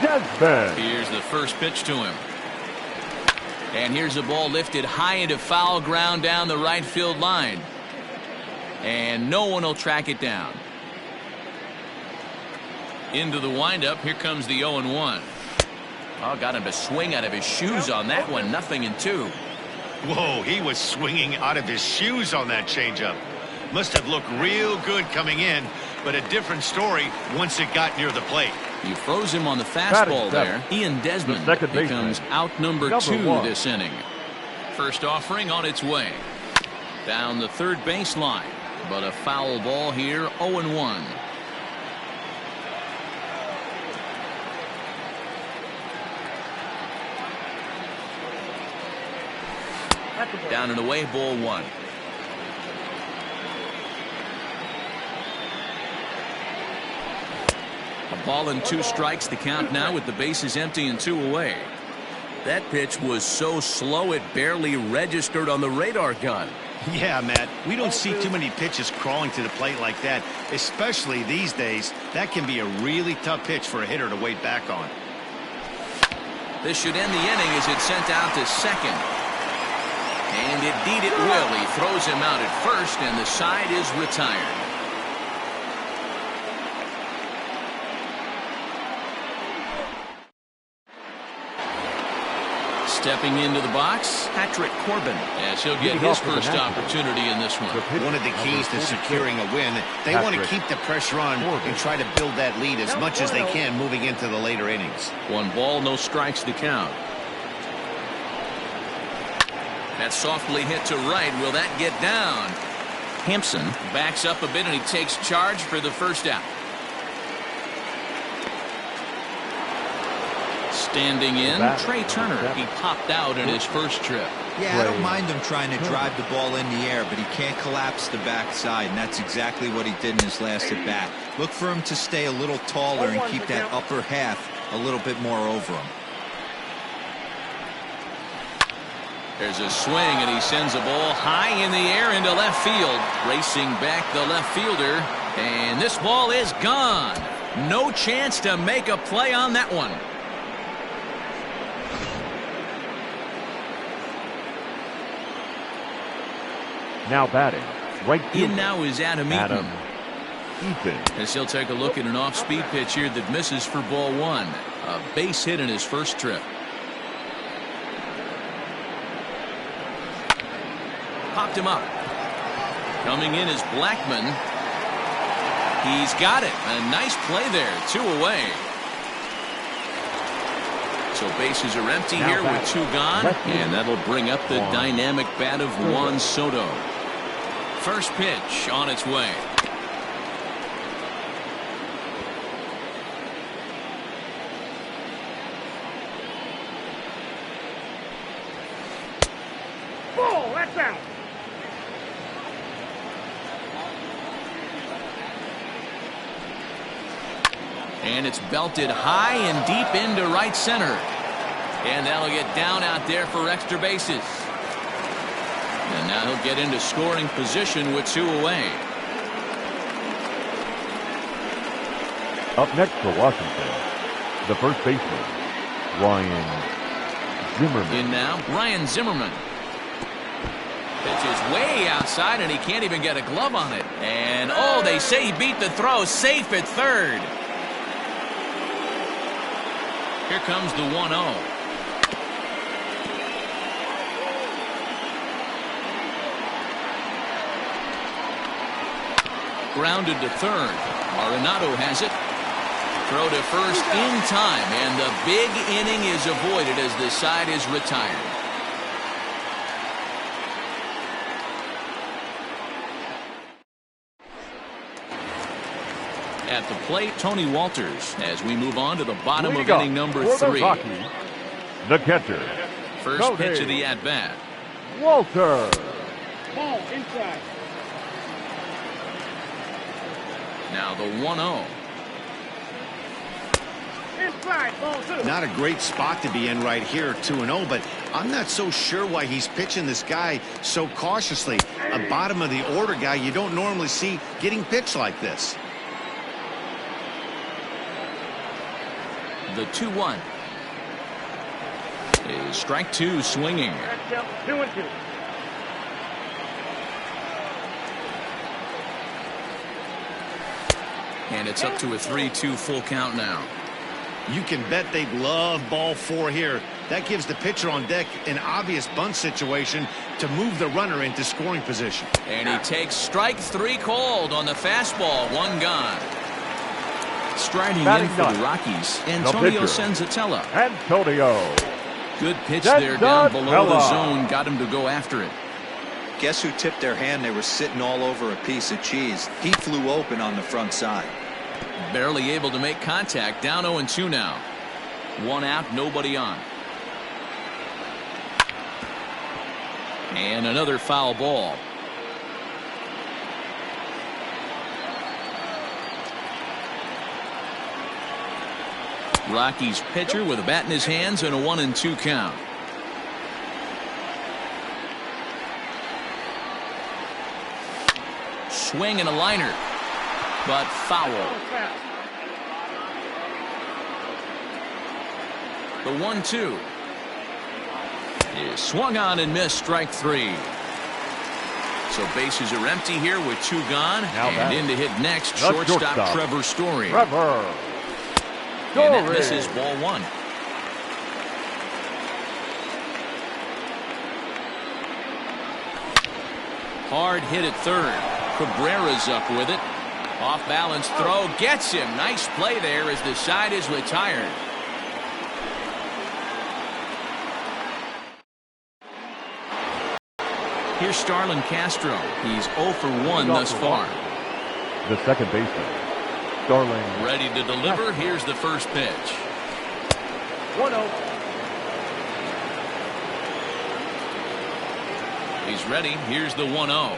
Desmond. Here's the first pitch to him. And here's a ball lifted high into foul ground down the right field line. And no one will track it down. Into the windup. Here comes the 0-1. Oh, got him to swing out of his shoes on that one. 0-2. Whoa, he was swinging out of his shoes on that changeup. Must have looked real good coming in, but a different story once it got near the plate. You froze him on the fastball there. Ian Desmond becomes out number 2 this inning. First offering on its way. Down the third baseline. But a foul ball here. 0-1. Down and away, ball 1. A ball and 2 strikes, the count now with the bases empty and 2 away. That pitch was so slow it barely registered on the radar gun. Yeah, Matt, we don't see too many pitches crawling to the plate like that, especially these days. That can be a really tough pitch for a hitter to wait back on. This should end the inning as it's sent out to second. And indeed it will. He throws him out at first, and the side is retired. Stepping into the box, Patrick Corbin, as he'll get his first opportunity in this one. One of the keys to securing a win, they want to keep the pressure on and try to build that lead as much as they can moving into the later innings. 1 ball, no strikes to count. That softly hit to right. Will that get down? Hampson backs up a bit, and he takes charge for the first out. Standing in, Trey Turner. He popped out in his first trip. Yeah, I don't mind him trying to drive the ball in the air, but he can't collapse the backside, and that's exactly what he did in his last at bat. Look for him to stay a little taller and keep that upper half a little bit more over him. There's a swing, and he sends a ball high in the air into left field. Racing back the left fielder, and this ball is gone. No chance to make a play on that one. Now batting, right fielder. In now is Adam Eaton. As he'll take a look at an off-speed pitch here that misses for ball 1. A base hit in his first trip. Popped him up. Coming in is Blackman. He's got it. A nice play there. 2 away. So bases are empty now here with 2 gone. And that'll bring up the dynamic bat of Juan Soto. First pitch on its way. Ball, that's out. And it's belted high and deep into right center. And that'll get down out there for extra bases. And now he'll get into scoring position with 2 away. Up next for Washington, the first baseman, Ryan Zimmerman. In now, Ryan Zimmerman. Pitch is way outside, and he can't even get a glove on it. And, oh, they say he beat the throw. Safe at third. Here comes the 1-0. Grounded to third. Arenado has it. Throw to first in time, and the big inning is avoided as the side is retired. At the plate, Tony Walters, as we move on to the bottom of inning number 3. The catcher. First pitch of the at-bat. Walters. Ball inside. Now the 1-0. Inside, ball 2. Not a great spot to be in right here, 2-0, but I'm not so sure why he's pitching this guy so cautiously. A bottom of the order guy you don't normally see getting pitched like this. The 2-1 is strike 2 swinging. 2-2. And it's up to a 3-2 full count now. You can bet they'd love ball 4 here. That gives the pitcher on deck an obvious bunt situation to move the runner into scoring position. And he takes strike 3 called on the fastball. 1 gone. Striding in for the Rockies, Antonio Senzatella. Antonio. Good pitch there down below the zone. Got him to go after it. Guess who tipped their hand? They were sitting all over a piece of cheese. He flew open on the front side. Barely able to make contact. Down 0-2 now. 1 out, nobody on. And another foul ball. Rockies pitcher with a bat in his hands and a 1-2 count. Swing and a liner, but foul. The 1-2. is swung on and missed, strike 3. So bases are empty here with 2 gone. And in to hit next, shortstop Trevor Story. And that misses, ball 1. Hard hit at third. Cabrera's up with it. Off balance throw gets him. Nice play there as the side is retired. Here's Starlin Castro. He's 0 for 1 thus far. The second baseman, Starlin. Ready to deliver. Here's the first pitch. 1-0. He's ready. Here's the 1-0.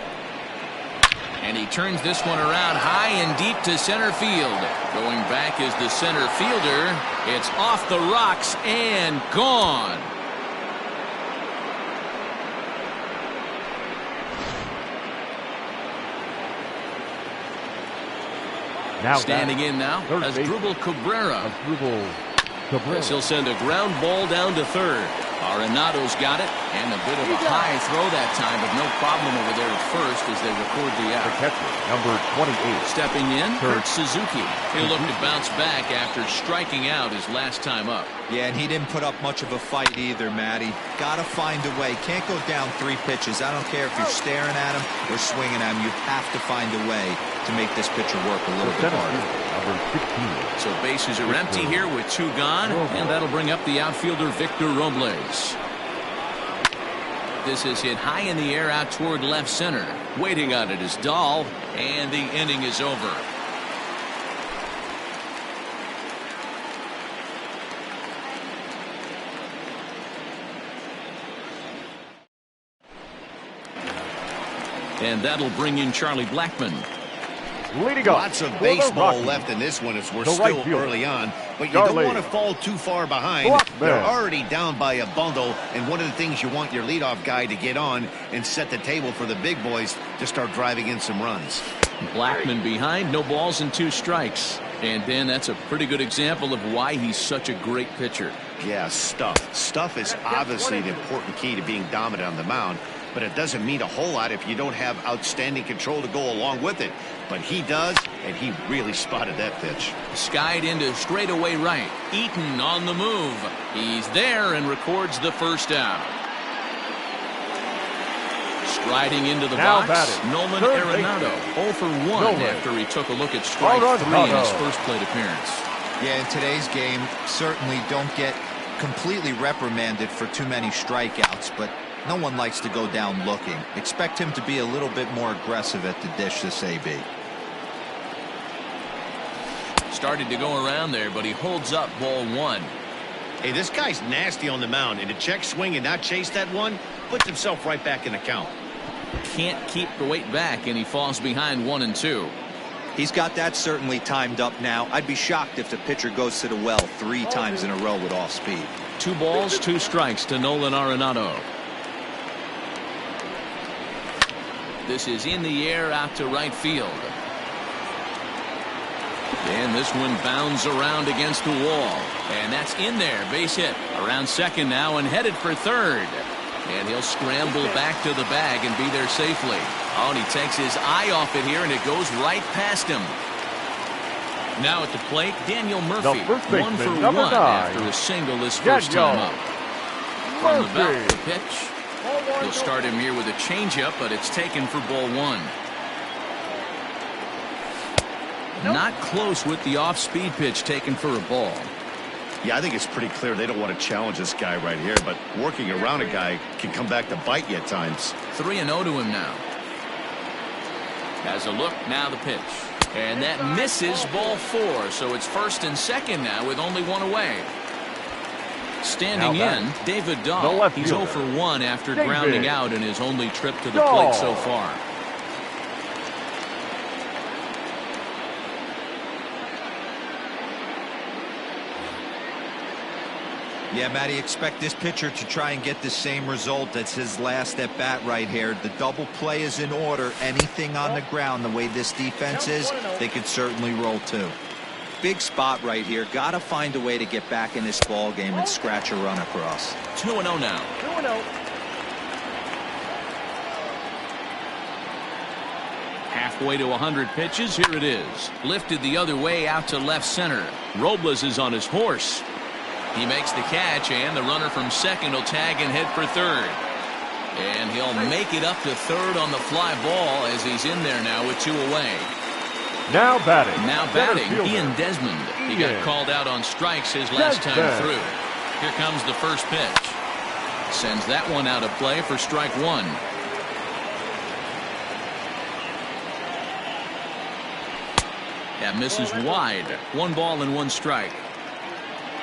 And he turns this one around high and deep to center field. Going back is the center fielder. It's off the rocks and gone. Now standing in now as Asdrubal Cabrera. As he'll send a ground ball down to third. Arenado's got it, and a bit of a high throw that time, but no problem over there at first as they record the out. The catcher, number 28. Stepping in, Kurt Suzuki. He'll look to bounce back after striking out his last time up. Yeah, and he didn't put up much of a fight either, Matty. Got to find a way. Can't go down 3 pitches. I don't care if you're staring at him or swinging at him. You have to find a way to make this pitcher work a little bit harder. Number 16. So bases are empty here with 2 gone, and that'll bring up the outfielder Victor Robles. This is hit high in the air out toward left center. Waiting on it is Dahl, and the inning is over. And that'll bring in Charlie Blackmon. Leading up. Lots of baseball left in this one as we're still early on, but you don't want to fall too far behind. They're already down by a bundle, and one of the things you want your leadoff guy to get on and set the table for the big boys to start driving in some runs. Blackmon behind, no balls and 2 strikes. And Ben, that's a pretty good example of why he's such a great pitcher. Yeah, stuff. Stuff is obviously an important key to being dominant on the mound, but it doesn't mean a whole lot if you don't have outstanding control to go along with it. But he does, and he really spotted that pitch. Skied into straightaway right. Eaton on the move. He's there and records the first out. Striding into the box, Nolan Arenado, 0 for 1 after he took a look at strike 3 in his first plate appearance. Yeah, in today's game, certainly don't get completely reprimanded for too many strikeouts, but no one likes to go down looking. Expect him to be a little bit more aggressive at the dish this AB. Started to go around there, but he holds up ball 1. Hey, this guy's nasty on the mound, and to check swing and not chase that one, puts himself right back in the count. Can't keep the weight back, and he falls behind 1 and 2. He's got that certainly timed up now. I'd be shocked if the pitcher goes to the well 3 times in a row with off speed. 2 balls, 2 strikes to Nolan Arenado. This is in the air out to right field. And this one bounds around against the wall. And that's in there. Base hit around second now and headed for third. And he'll scramble back to the bag and be there safely. Oh, and he takes his eye off it here, and it goes right past him. Now at the plate, Daniel Murphy. 1 for 1 after a single his first time up. From the belt, the pitch. He'll start him here with a changeup, but it's taken for ball 1. Not close with the off-speed pitch taken for a ball. Yeah, I think it's pretty clear they don't want to challenge this guy right here, but working around a guy can come back to bite you at times. 3-0 to him now. Has a look, now the pitch. And that misses ball 4, so it's first and second now with only 1 away. Standing in, David Dahl. He's 0 for 1 after grounding out in his only trip to the plate so far. Yeah, Matty, expect this pitcher to try and get the same result. That's his last at bat right here. The double play is in order. Anything on the ground, the way this defense is, they could certainly roll 2. big spot right here. Got to find a way to get back in this ball game and scratch a run across. 2-0 now. 2-0. Halfway to 100 pitches. Here it is. Lifted the other way out to left center. Robles is on his horse. He makes the catch, and the runner from second will tag and head for third. And he'll make it up to third on the fly ball as he's in there now with 2 away. Now batting. Now batting, Ian Desmond. He got called out on strikes his last time through. Here comes the first pitch. Sends that one out of play for strike one. That misses wide. 1 ball and 1 strike.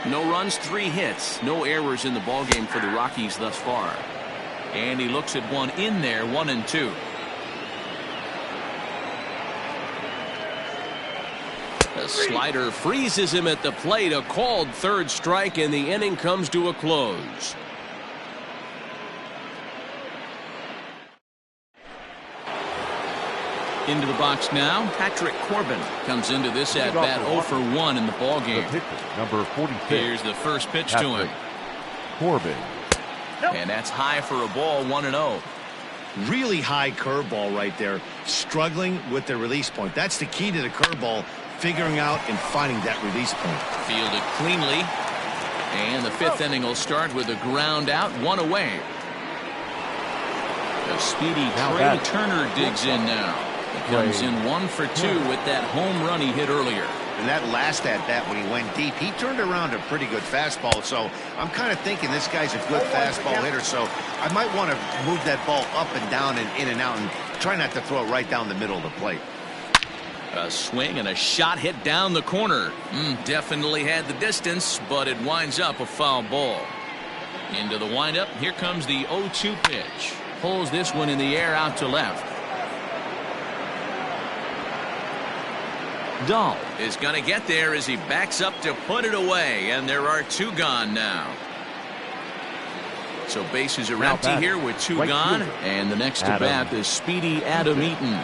No runs, 3 hits. No errors in the ballgame for the Rockies thus far. And he looks at one in there, 1-2. The slider freezes him at the plate. A called third strike, and the inning comes to a close. Into the box now, Patrick Corbin comes into this at bat 0 for 1 in the ball game. Number 46. Here's the first pitch to him. Corbin. And that's high for a ball, 1-0. Really high curveball right there. Struggling with the release point. That's the key to the curveball, figuring out and finding that release point. Fielded cleanly. And the 5th inning will start with a ground out, 1 away. The speedy Trey Turner digs in now. He comes in 1 for 2 with that home run he hit earlier. And that last at bat when he went deep, he turned around a pretty good fastball. So I'm kind of thinking this guy's a good fastball hitter. So I might want to move that ball up and down and in and out and try not to throw it right down the middle of the plate. A swing and a shot hit down the corner. Definitely had the distance, but it winds up a foul ball. Into the windup. Here comes the 0-2 pitch. Pulls this one in the air out to left. Dahl is going to get there as he backs up to put it away, and there are 2 gone now. So bases are empty here with 2 gone, and the next to bat is speedy Adam Eaton.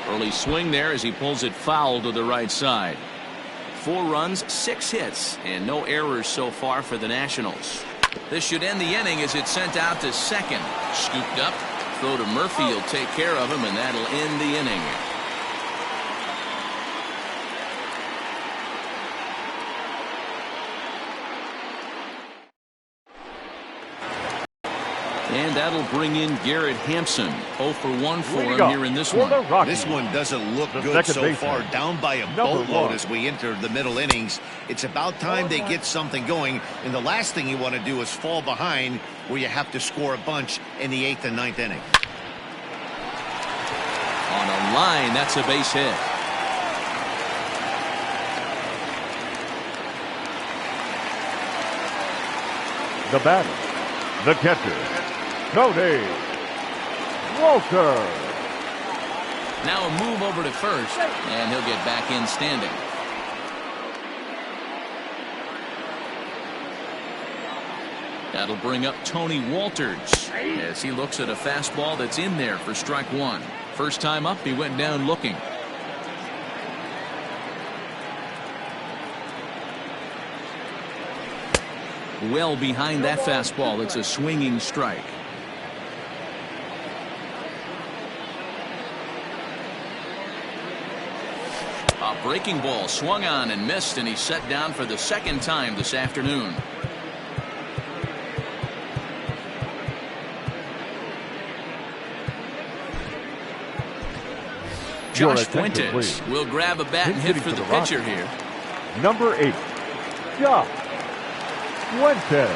Early swing there as he pulls it foul to the right side. 4 runs, 6 hits, and no errors so far for the Nationals. This should end the inning as it's sent out to second. Scooped up. Throw to Murphy will take care of him, and that'll end the inning. And that'll bring in Garrett Hampson. 0 for 1 for him here in this one. This one doesn't look good so far. Down by a boatload as we enter the middle innings. It's about time they get something going. And the last thing you want to do is fall behind where you have to score a bunch in the 8th and 9th inning. On a line, that's a base hit. The batter, the catcher, Tony Walker. Now a move over to first, and he'll get back in standing. That'll bring up Tony Walters as he looks at a fastball that's in there for strike 1. First time up, he went down looking. Well behind that fastball. It's a swinging strike. A breaking ball swung on and missed, and he's set down for the 2nd time this afternoon. Josh Fuentes will grab a bat and hit for the pitcher here. Number 8, Josh Fuentes.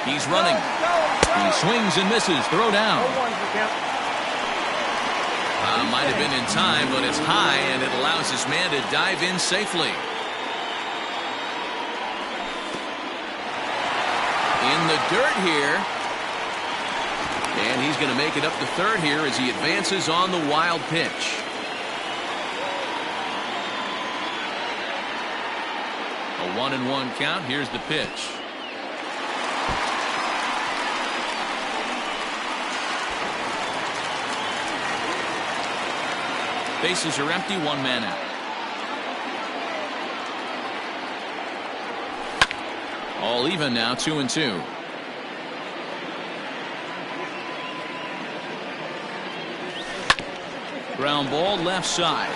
He's running. He swings and misses. Throw down. Might have been in time, but it's high, and it allows this man to dive in safely. In the dirt here. And he's going to make it up to third here as he advances on the wild pitch. A 1-1 count. Here's the pitch. Bases are empty, one man out. All even now, 2-2. Ground ball left side.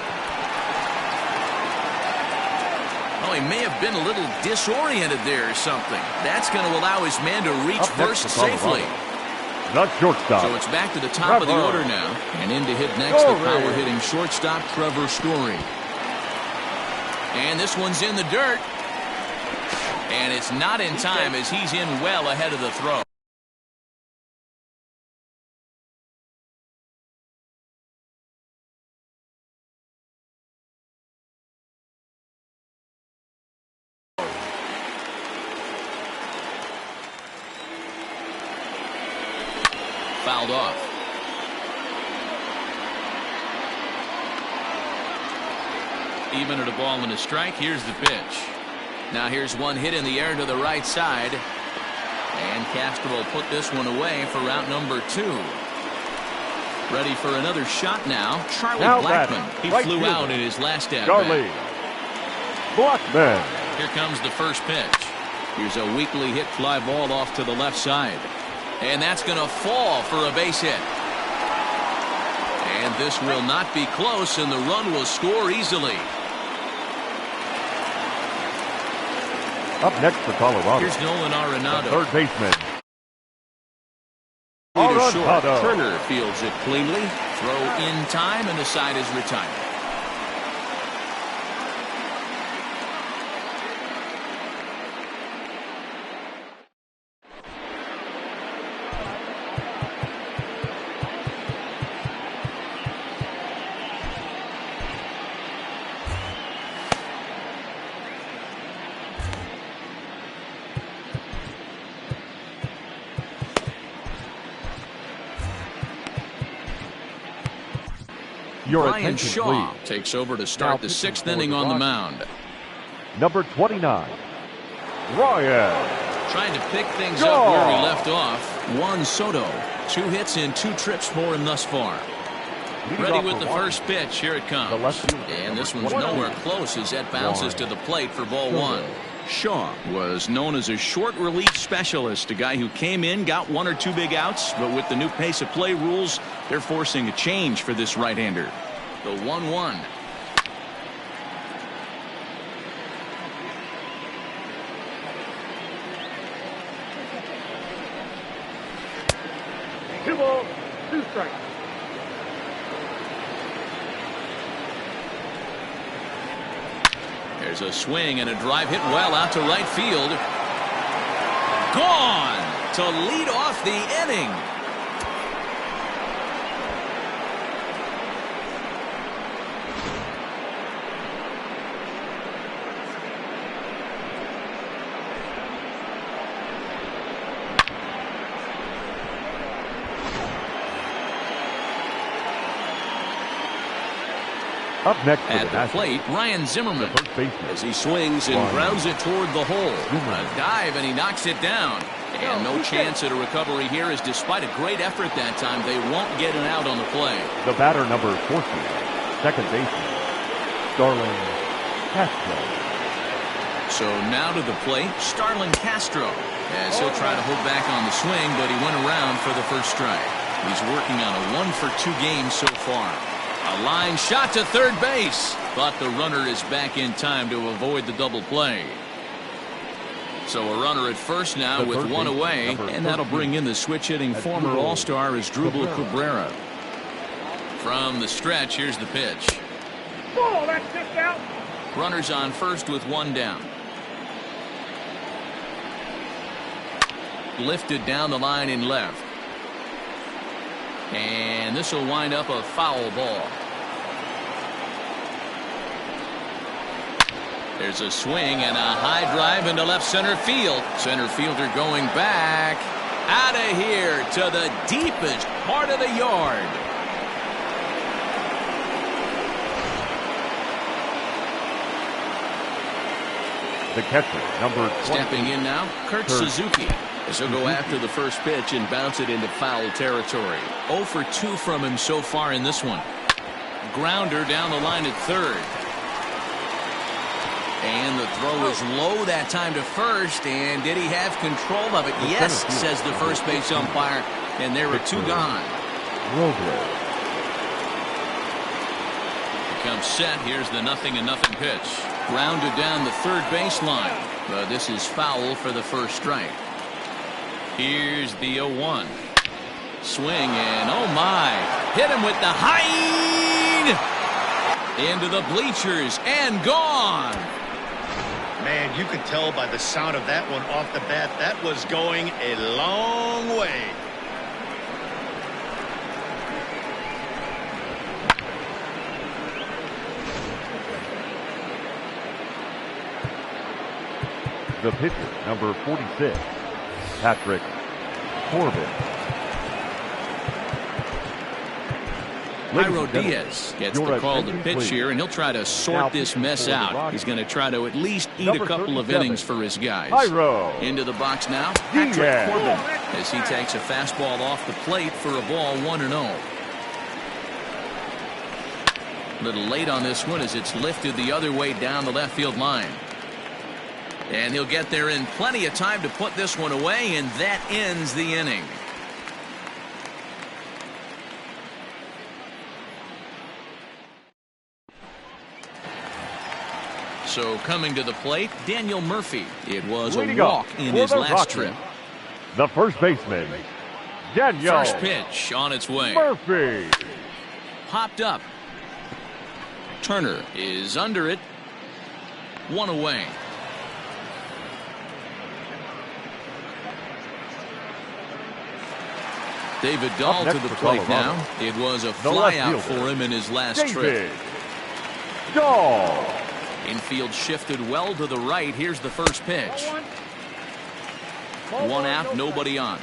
Oh, he may have been a little disoriented there or something. That's going to allow his man to reach first safely. Not shortstop. So it's back to the top of the order now. And in to hit next, the power-hitting shortstop, Trevor Story. And this one's in the dirt. And it's not in time as he's in well ahead of the throw. Fouled off. Even at a ball and a strike. Here's the pitch. Now here's one hit in the air to the right side. And Castro will put this one away for route number 2. Ready for another shot now. Charlie Blackmon. He flew out in his last at-bat. Charlie Blackmon. Here comes the first pitch. Here's a weakly hit fly ball off to the left side. And that's going to fall for a base hit. And this will not be close, and the run will score easily. Up next for Colorado. Here's Nolan Arenado. Third baseman. Short. Turner fields it cleanly. Throw in time, and the side is retired. Brian Shaw takes over to start the 6th inning on the mound. Number 29, Ryan. Trying to pick things up where he left off. Juan Soto. 2 hits and 2 trips for him thus far. Ready with the first pitch. Here it comes. And this one's nowhere close as that bounces to the plate for ball 1. Shaw was known as a short relief specialist, a guy who came in, got 1 or 2 big outs, but with the new pace of play rules, they're forcing a change for this right-hander. The 1-1. Two balls, 2 strikes. There's a swing and a drive hit well out to right field. Gone to lead off the inning. Up next at the plate, Ryan Zimmerman, as he swings and grounds it toward the hole. A dive, and he knocks it down. And no chance at a recovery here, as despite a great effort that time, they won't get an out on the play. The batter, number 14, second baseman, Starlin Castro. So now to the plate, Starlin Castro, as he'll try to hold back on the swing, but he went around for the first strike. He's working on a 1-for-2 game so far. A line shot to third base, but the runner is back in time to avoid the double play. So a runner at first now with 1 away, and that'll bring in the switch-hitting former All-Star Asdrubal Cabrera. From the stretch, here's the pitch. Ball, that's just out. Runners on first with 1 down. Lifted down the line in left. And this will wind up a foul ball. There's a swing and a high drive into left center field. Center fielder going back. Out of here to the deepest part of the yard. The catcher, number 20. Stepping in now, Kurt Suzuki. As he'll go after the first pitch and bounce it into foul territory. 0 for 2 from him so far in this one. grounder down the line at third. And the throw is low that time to first. And did he have control of it? Yes, says the first base umpire. And there are two gone. Becomes set. Here's the 0-0 pitch. Grounded down the third baseline. But this is foul for the first strike. Here's the 0-1. Swing and oh my. Hit him with the high. Into the bleachers and gone. Man, you could tell by the sound of that one off the bat that was going a long way. The pitcher, number 46, Patrick Corbin. Jairo Diaz gets the call to pitch here, and he'll try to sort this mess out. He's going to try to at least eat a couple of innings for his guys. Into the box now, Patrick Corbin, as he takes a fastball off the plate for a ball 1-0. A little late on this one as it's lifted the other way down the left field line. And he'll get there in plenty of time to put this one away, and that ends the inning. So coming to the plate, Daniel Murphy. It was a walk in his last trip. The first baseman, Daniel. First pitch on its way. Murphy. Popped up. Turner is under it. One away. David Dahl to the plate now. It was a flyout for him in his last trip. Dahl. Infield shifted well to the right. Here's the first pitch. One out, nobody on.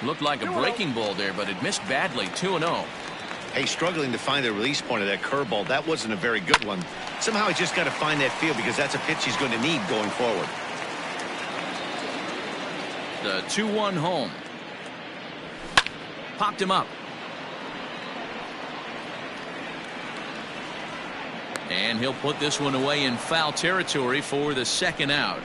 Looked like a breaking ball there, but it missed badly. 2-0. Hey, struggling to find the release point of that curveball. That wasn't a very good one. Somehow he's just got to find that feel because that's a pitch he's going to need going forward. The 2-1 home. Popped him up. And he'll put this one away in foul territory for the second out.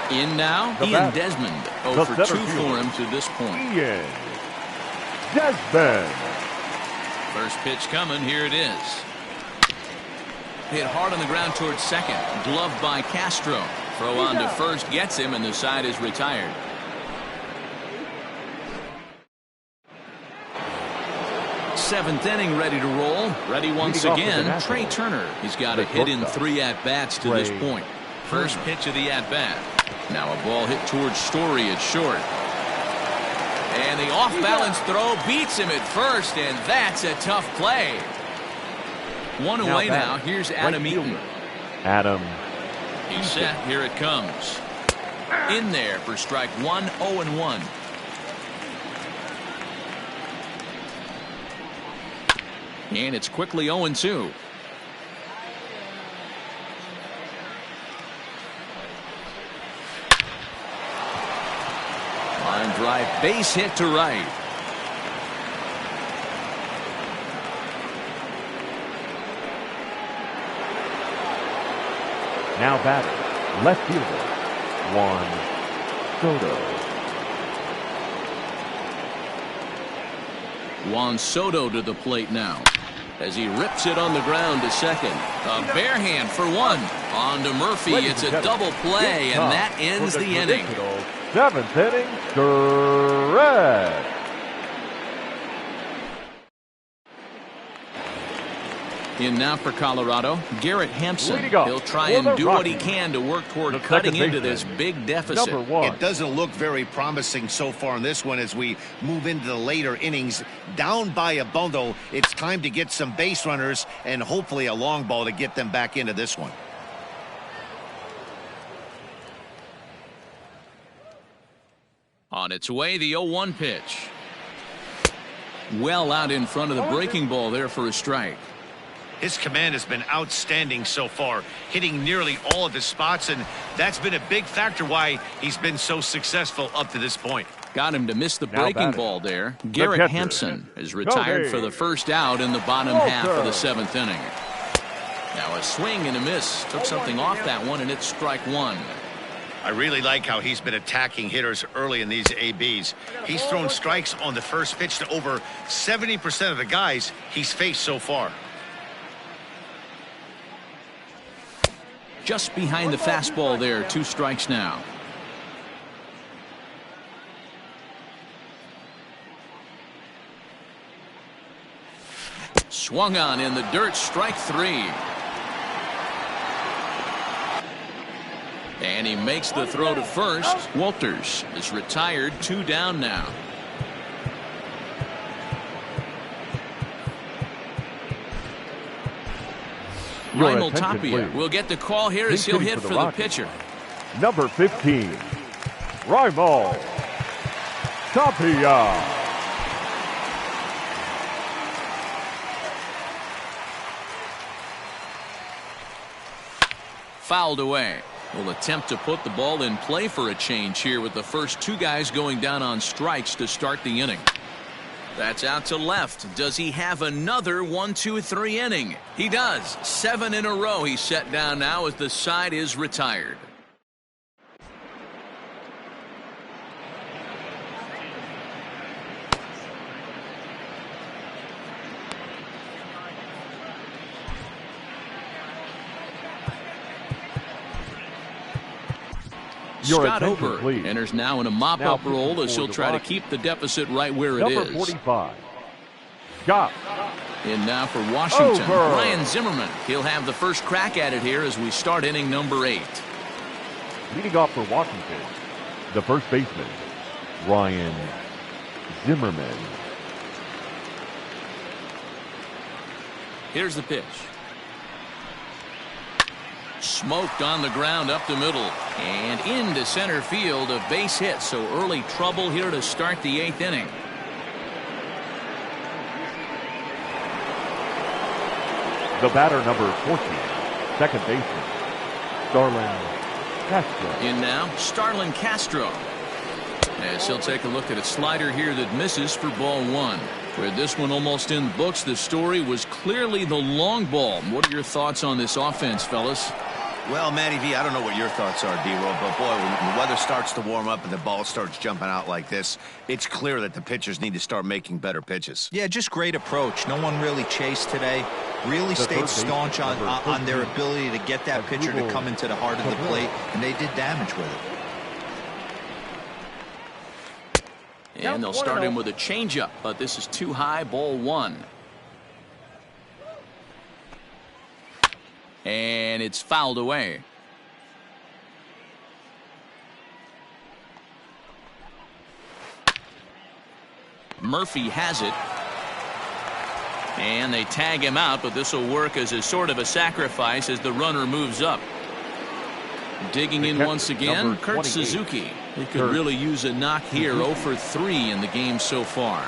In now, Ian Desmond. 0 for 2 for him to this point. Ian Desmond. First pitch coming. Here it is. Hit hard on the ground towards second. Gloved by Castro. Throw on to first gets him, and the side is retired. Seventh inning ready to roll. Ready once again. Trey Turner. He's got a hit in 3 at-bats to this point. First pitch of the at-bat. Now a ball hit towards Story at short. And the off-balance throw beats him at first, and that's a tough play. One away now. Here's Adam Eaton. Adam. He's set. Here it comes. In there for strike 1, 0-1. And it's quickly 0-2. Line drive, base hit to right. Now batting, left fielder, Juan Soto. Juan Soto to the plate now as he rips it on the ground to second. A bare hand for one. On to Murphy. It's a double play, and that ends the inning. 7th inning, stretch. In now for Colorado, Garrett Hampson. He'll try and do what he can to work toward cutting into this big deficit. It doesn't look very promising so far in this one as we move into the later innings. Down by a bundle, it's time to get some base runners and hopefully a long ball to get them back into this one. On its way, the 0-1 pitch. Well out in front of the breaking ball there for a strike. His command has been outstanding so far, hitting nearly all of his spots, and that's been a big factor why he's been so successful up to this point. Got him to miss the Now breaking batting. ball there. The Garrett catcher, Hampson is retired for the first out in the bottom half of the 7th inning. Now a swing and a miss. Took something off that one, and it's strike one. I really like how he's been attacking hitters early in these ABs. He's thrown strikes on the first pitch to over 70% of the guys he's faced so far. Just behind the fastball there. 2 strikes now. Swung on in the dirt. Strike 3. And he makes the throw to first. Walters is retired. 2 down now. Raimel Tapia will get the call here as he'll hit for the pitcher. Number 15, Raimel Tapia. Fouled away. Will attempt to put the ball in play for a change here with the first 2 guys going down on strikes to start the inning. That's out to left. Does he have another 1-2-3 inning? He does. 7 in a row he's set down now as the side is retired. Scott Hooper enters now in a mop-up role as he'll try to keep the deficit right where it is. Number 45, Scott. In now for Washington, Ryan Zimmerman. He'll have the first crack at it here as we start inning number 8. Leading off for Washington, the first baseman, Ryan Zimmerman. Here's the pitch. Smoked on the ground up the middle and into center field. A base hit, so early trouble here to start the 8th inning. The batter, number 14, second baseman, Starlin Castro. In now, Starlin Castro. As he'll take a look at a slider here that misses for ball 1. With this one almost in the books, the story was clearly the long ball. What are your thoughts on this offense, fellas? Well, Matty V, I don't know what your thoughts are, D-Roll, but boy, when the weather starts to warm up and the ball starts jumping out like this, it's clear that the pitchers need to start making better pitches. Yeah, just great approach. No one really chased today. Really stayed staunch on their ability to get that pitcher to come into the heart of the plate, and they did damage with it. And they'll start him with a changeup, but this is too high. Ball 1. And it's fouled away. Murphy has it. And they tag him out, but this will work as a sort of a sacrifice as the runner moves up. Digging in once again, Kurt Suzuki. He could really use a knock here. 0 for 3 in the game so far.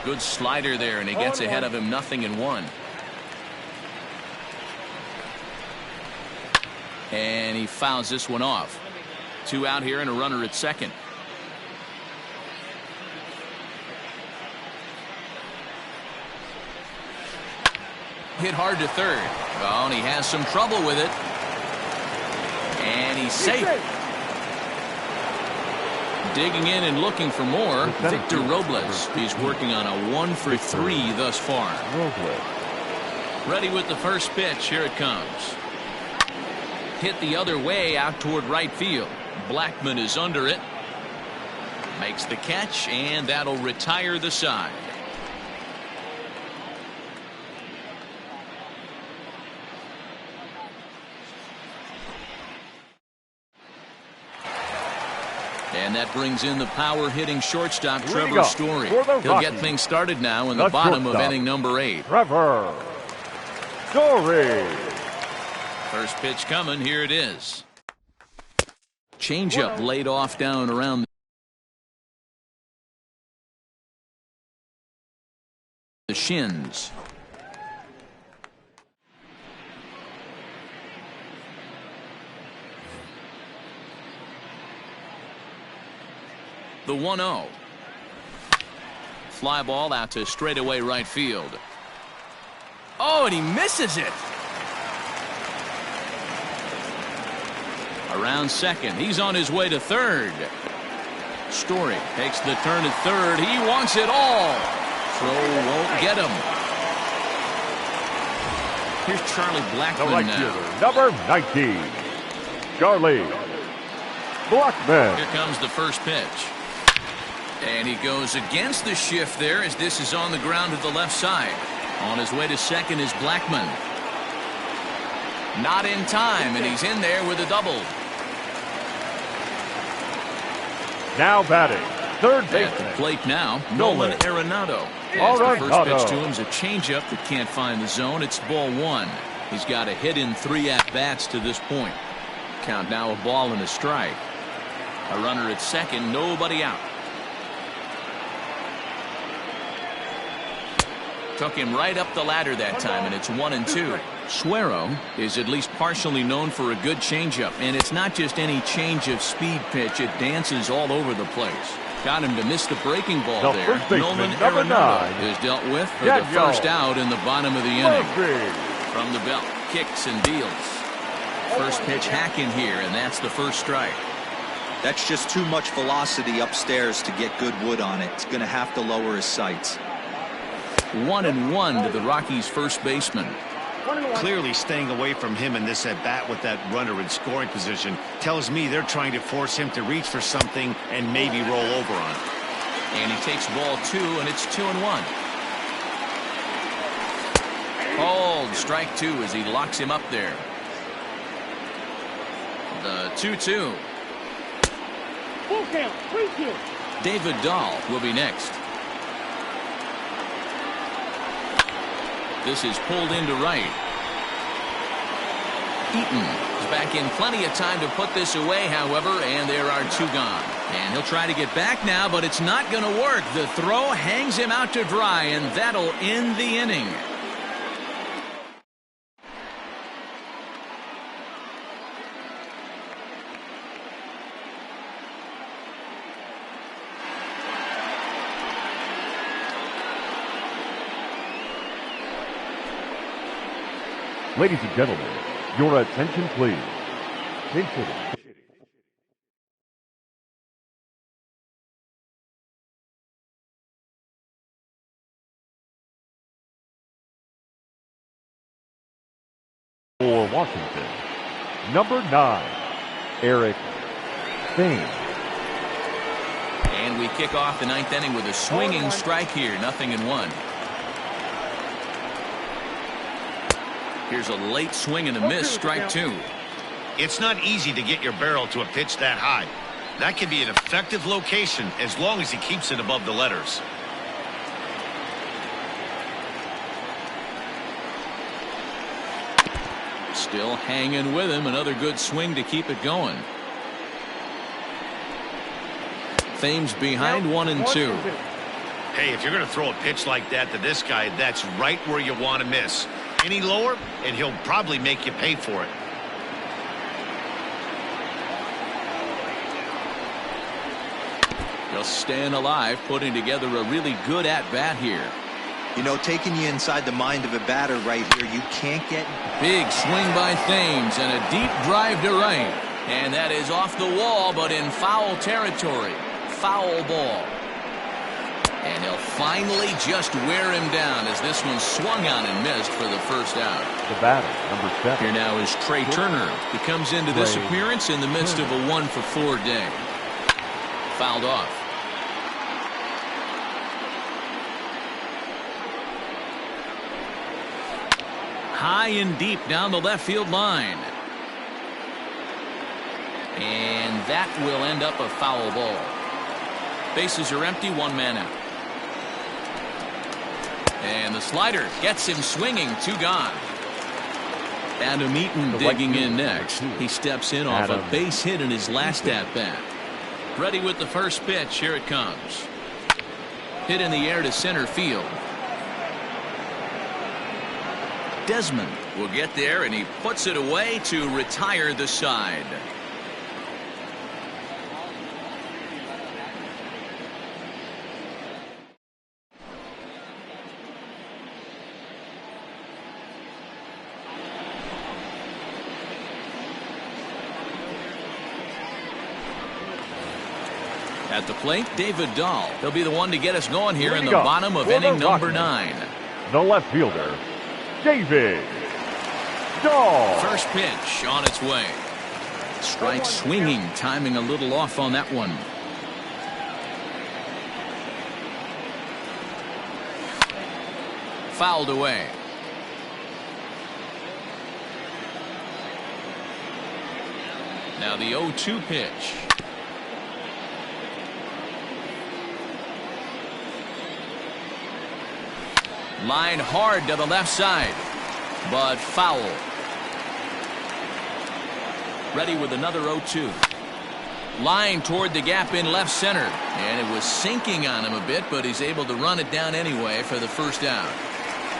Good slider there, and he gets ahead of him. 0-1. And he fouls this one off. 2 out here and a runner at second. Hit hard to third. Oh, and he has some trouble with it. And he's safe. Digging in and looking for more, Victor Robles. He's working on a 1 for 3 thus far. Ready with the first pitch. Here it comes. Hit the other way out toward right field. Blackman is under it. Makes the catch, and that'll retire the side. And that brings in the power-hitting shortstop, Trevor Story. He'll get things started now in the bottom of inning number 8. Trevor Story. First pitch coming. Here it is. Changeup laid off down around the shins. The 1-0. Fly ball out to straightaway right field. Oh, and he misses it. Around second. He's on his way to third. Story takes the turn at third. He wants it all. Throw won't get him. Here's Charlie Blackmon The right now. fielder, number 19, Charlie Blackmon. Here comes the first pitch. And he goes against the shift there as this is on the ground to the left side. On his way to second is Blackmon. Not in time, and he's in there with a double. Now batting, third At baseman. the plate now, Nolan Arenado. As the first pitch to him is a changeup that can't find the zone. It's ball one. He's got a hit in 3 at-bats to this point. Count now a ball and a strike. A runner at second, nobody out. Took him right up the ladder that time, and it's 1-2. Suero is at least partially known for a good changeup, and it's not just any change of speed pitch. It dances all over the place. Got him to miss the breaking ball The there. first baseman, Nolan number Arenado 9, is dealt with for the Daniel first out in the bottom of the inning. Murphy. From the belt, kicks and deals. First pitch hacking here, and that's the first strike. That's just too much velocity upstairs to get good wood on it. It's going to have to lower his sights. 1-1 to the Rockies' first baseman. Clearly staying away from him in this at-bat with that runner in scoring position tells me they're trying to force him to reach for something and maybe roll over on it. And he takes ball 2, and it's 2-1. Called strike 2 as he locks him up there. The 2-2. Full count, 3-2. David Dahl will be next. This is pulled into right. Eaton is back in plenty of time to put this away, however, and there are 2 gone. And he'll try to get back now, but it's not going to work. The throw hangs him out to dry, and that'll end the inning. Ladies and gentlemen, your attention please. Pinch hitting. For Washington, number 9, Eric Thames. And we kick off the 9th inning with a swinging strike here. 0-1. Here's a late swing and a miss. Strike 2. It's not easy to get your barrel to a pitch that high. That can be an effective location as long as he keeps it above the letters. Still hanging with him. Another good swing to keep it going. Thames behind 1-2. Hey, if you're going to throw a pitch like that to this guy, that's right where you want to miss. Any lower, and he'll probably make you pay for it. Just staying alive, putting together a really good at-bat here. You know, taking you inside the mind of a batter right here, you can't get... Big swing by Thames and a deep drive to right. And that is off the wall, but in foul territory. Foul ball. And he'll finally just wear him down as this one swung on and missed for the first out. The batter, number 7. Here now is Trey Turner. He comes into this Trey appearance in the midst of a 1-for-4 day. Fouled off. High and deep down the left field line. And that will end up a foul ball. Bases are empty, 1 man out. And the slider gets him swinging, 2 gone. Adam Eaton digging in next. He steps in off a base hit in his last at-bat. Ready with the first pitch. Here it comes. Hit in the air to center field. Desmond will get there, and he puts it away to retire the side. At the plate, David Dahl. He'll be the one to get us going here in the Leading up bottom of for the inning number Rockies, 9. the left fielder, David Dahl. First pitch on its way. Strike swinging, timing a little off on that one. Fouled away. Now the 0-2 pitch. Line hard to the left side, but foul. Ready with another 0-2. Line toward the gap in left center, and it was sinking on him a bit, but he's able to run it down anyway for the first out.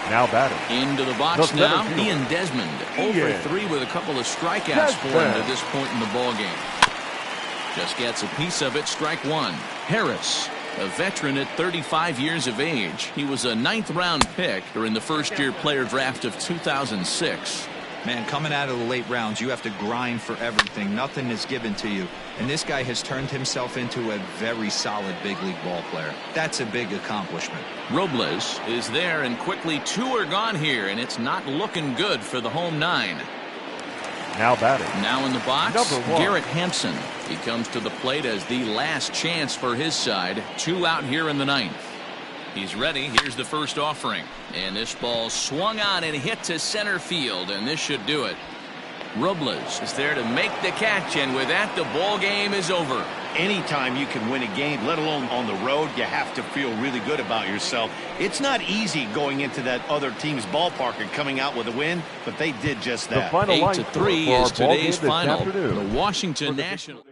Now batting. Into the box The now, center fielder. Ian Desmond. 0-for-3 with a couple of strikeouts for him to this point in the ballgame. Just gets a piece of it, strike one. Harris, a veteran at 35 years of age. He was a 9th-round pick during the first-year player draft of 2006. Man, coming out of the late rounds, you have to grind for everything. Nothing is given to you. And this guy has turned himself into a very solid big league ball player. That's a big accomplishment. Robles is there, and quickly 2 are gone here, and it's not looking good for the home 9. Now batting. Now in the box, Number 1. Garrett Hampson. He comes to the plate as the last chance for his side. 2 out here in the 9th. He's ready. Here's the first offering. And this ball swung on and hit to center field, and this should do it. Robles is there to make the catch, and with that, the ball game is over. Anytime you can win a game, let alone on the road, you have to feel really good about yourself. It's not easy going into that other team's ballpark and coming out with a win, but they did just The that. final 8-3 line score for our is ball game today's this final. afternoon. The Washington For the Nationals.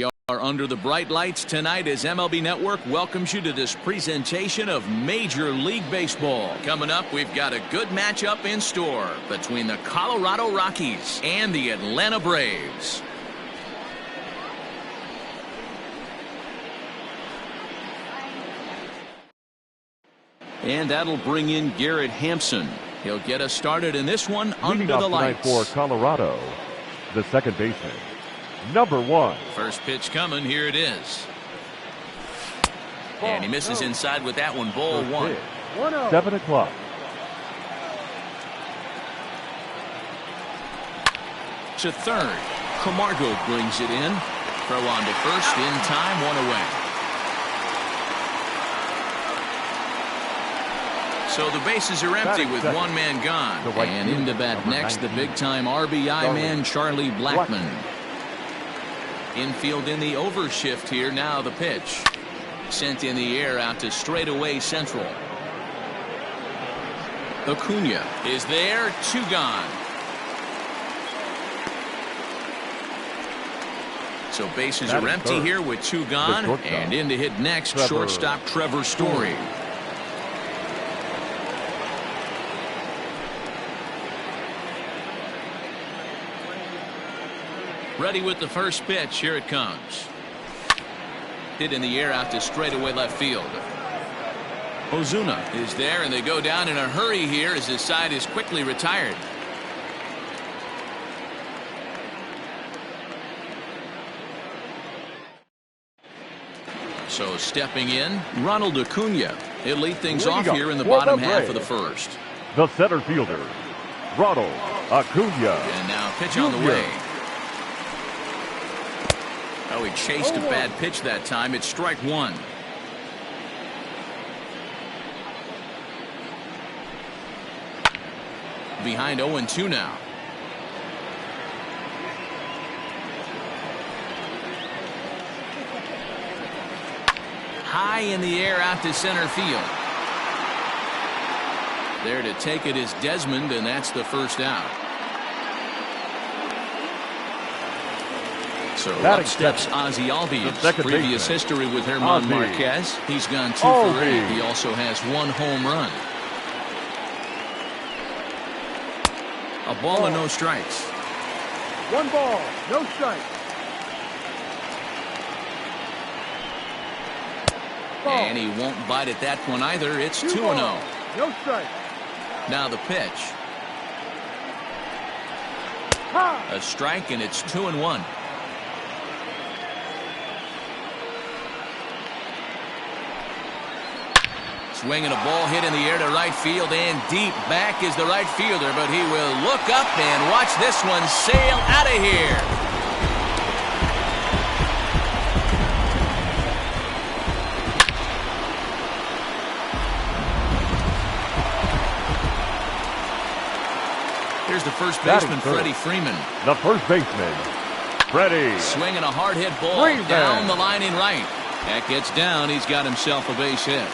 Are under the bright lights tonight as MLB Network welcomes you to this presentation of Major League Baseball. Coming up, we've got a good matchup in store between the Colorado Rockies and the Atlanta Braves. And that'll bring in Garrett Hampson. He'll get us started in this one under the lights. For Colorado, the second baseman, number 1. First pitch coming. Here it is. And he misses inside with that one. Ball 1. 7 o'clock. To third. Camargo brings it in. Throw on to first in time. 1 away. So the bases are empty with one man gone. And into bat next, the big-time RBI man, Charlie Blackmon. Infield in the overshift here. Now the pitch. Sent in the air out to straightaway central. Acuna is there. 2 gone. So bases are empty here with 2 gone. And in to hit next, shortstop Trevor Story. Ready with the first pitch. Here it comes. Hit in the air out to straightaway left field. Ozuna is there, and they go down in a hurry here as his side is quickly retired. So stepping in, Ronald Acuna. He'll lead things off here in the bottom half of the first. The center fielder, Ronald Acuna. And now pitch on the way. Oh, he chased a bad pitch that time. It's strike 1. Behind 0-2 now. High in the air out to center field. There to take it is Desmond, and that's the first out. So up steps Ozzie Albies. Previous history with German Marquez. He's gone 2 for 8. He also has 1 home run. A ball and no strikes. 1 ball, no strikes. And he won't bite at that one either. It's 2-0. No strikes. Now the pitch. A strike, and it's 2-1. Swinging a ball hit in the air to right field, and deep back is the right fielder, but he will look up and watch this one sail out of here. Here's the first baseman, Freddie Freeman. The first baseman, Freddie. Swinging a hard hit ball down the line in right. That gets down. He's got himself a base hit.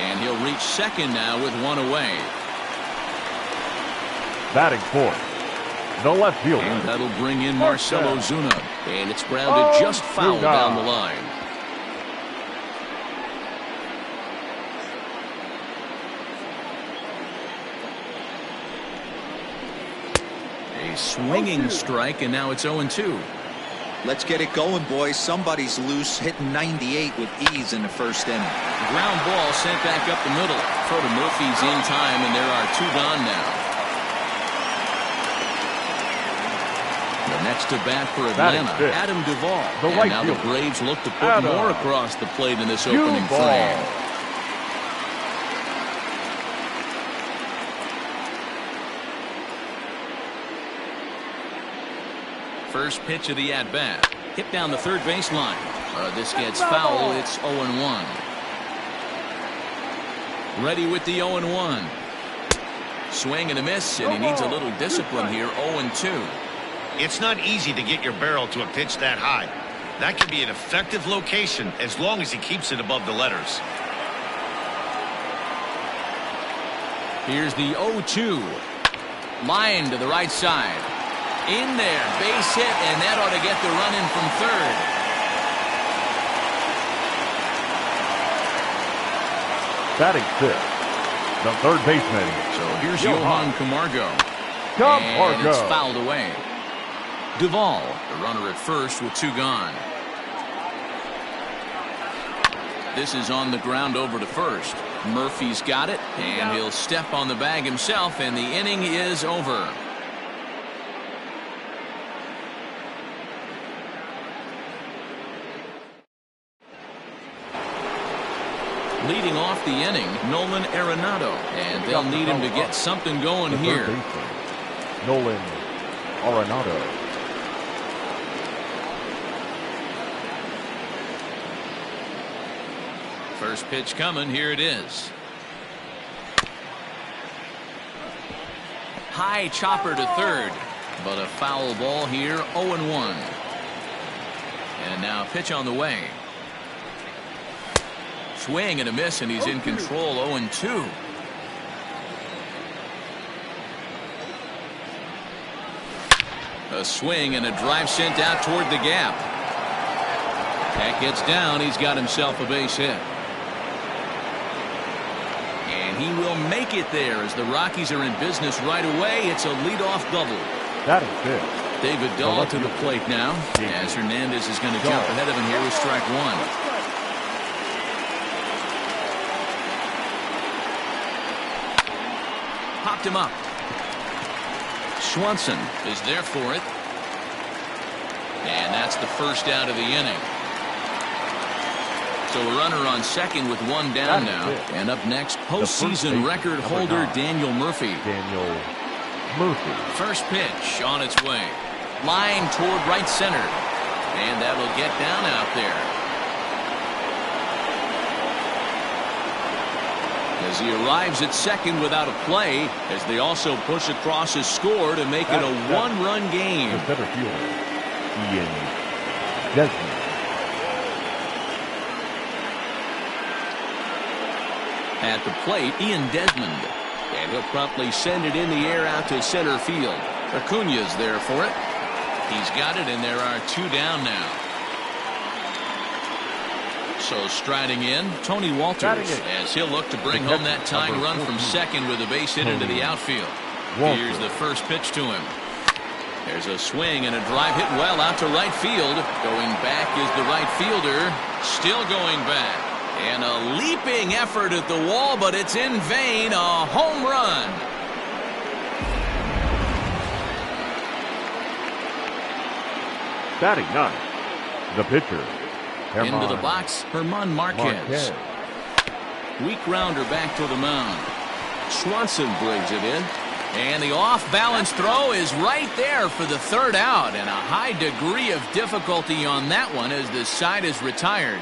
And he'll reach second now with 1 away. Batting fourth, the left fielder. And that'll bring in Marcell Ozuna. And it's grounded just foul down the line. A swinging strike, and now it's 0-2. Let's get it going, boys. Somebody's loose, hitting 98 with ease in the first inning. Ground ball sent back up the middle. Throw to Murphy's in time, and there are 2 gone now. The next to bat for Atlanta, Adam Duvall. And now the Braves look to put more across the plate in this opening frame. First pitch of the at-bat. Hit down the third baseline. This gets foul. It's 0-1. Ready with the 0-1. Swing and a miss, and he needs a little discipline here. 0-2. It's not easy to get your barrel to a pitch that high. That can be an effective location as long as he keeps it above the letters. Here's the 0-2. Line to the right side. In there, base hit, and that ought to get the run in from third. Batting fifth, the third baseman. So here's Johan Camargo. And it's fouled away. Duvall, the runner at first with 2 gone. This is on the ground over to first. Murphy's got it, and he'll step on the bag himself, and the inning is over. Leading off the inning, Nolan Arenado, and they'll need him to get something going here. Nolan Arenado. First pitch coming, here it is. High chopper to third, but a foul ball here, 0-1. And now pitch on the way. Swing and a miss, and he's in control, 0-2. A swing and a drive sent out toward the gap. That gets down. He's got himself a base hit. And he will make it there as the Rockies are in business right away. It's a leadoff double. That is it. David Dahl to the plate now, as Hernandez is going to jump ahead of him here with strike 1. Popped him up. Swanson is there for it. And that's the first out of the inning. So a runner on second with 1 down now. And up next, postseason record holder Daniel Murphy. First pitch on its way. Line toward right center. And that'll get down out there. As he arrives at second without a play, as they also push across his score to make it a 1-run game. The center fielder, Ian Desmond. At the plate, Ian Desmond. And he'll promptly send it in the air out to center field. Acuña's there for it. He's got it, and there are 2 down now. So striding in, Tony Walters, as he'll look to bring home that tying run from second with a base hit into the outfield. Here's the first pitch to him. There's a swing and a drive hit well out to right field. Going back is the right fielder. Still going back. And a leaping effort at the wall, but it's in vain. A home run. Batting 9, the pitcher. Into the box, Germán Marquez. Weak grounder back to the mound. Swanson brings it in. And the off-balance throw is right there for the 3rd out. And a high degree of difficulty on that one as the side is retired.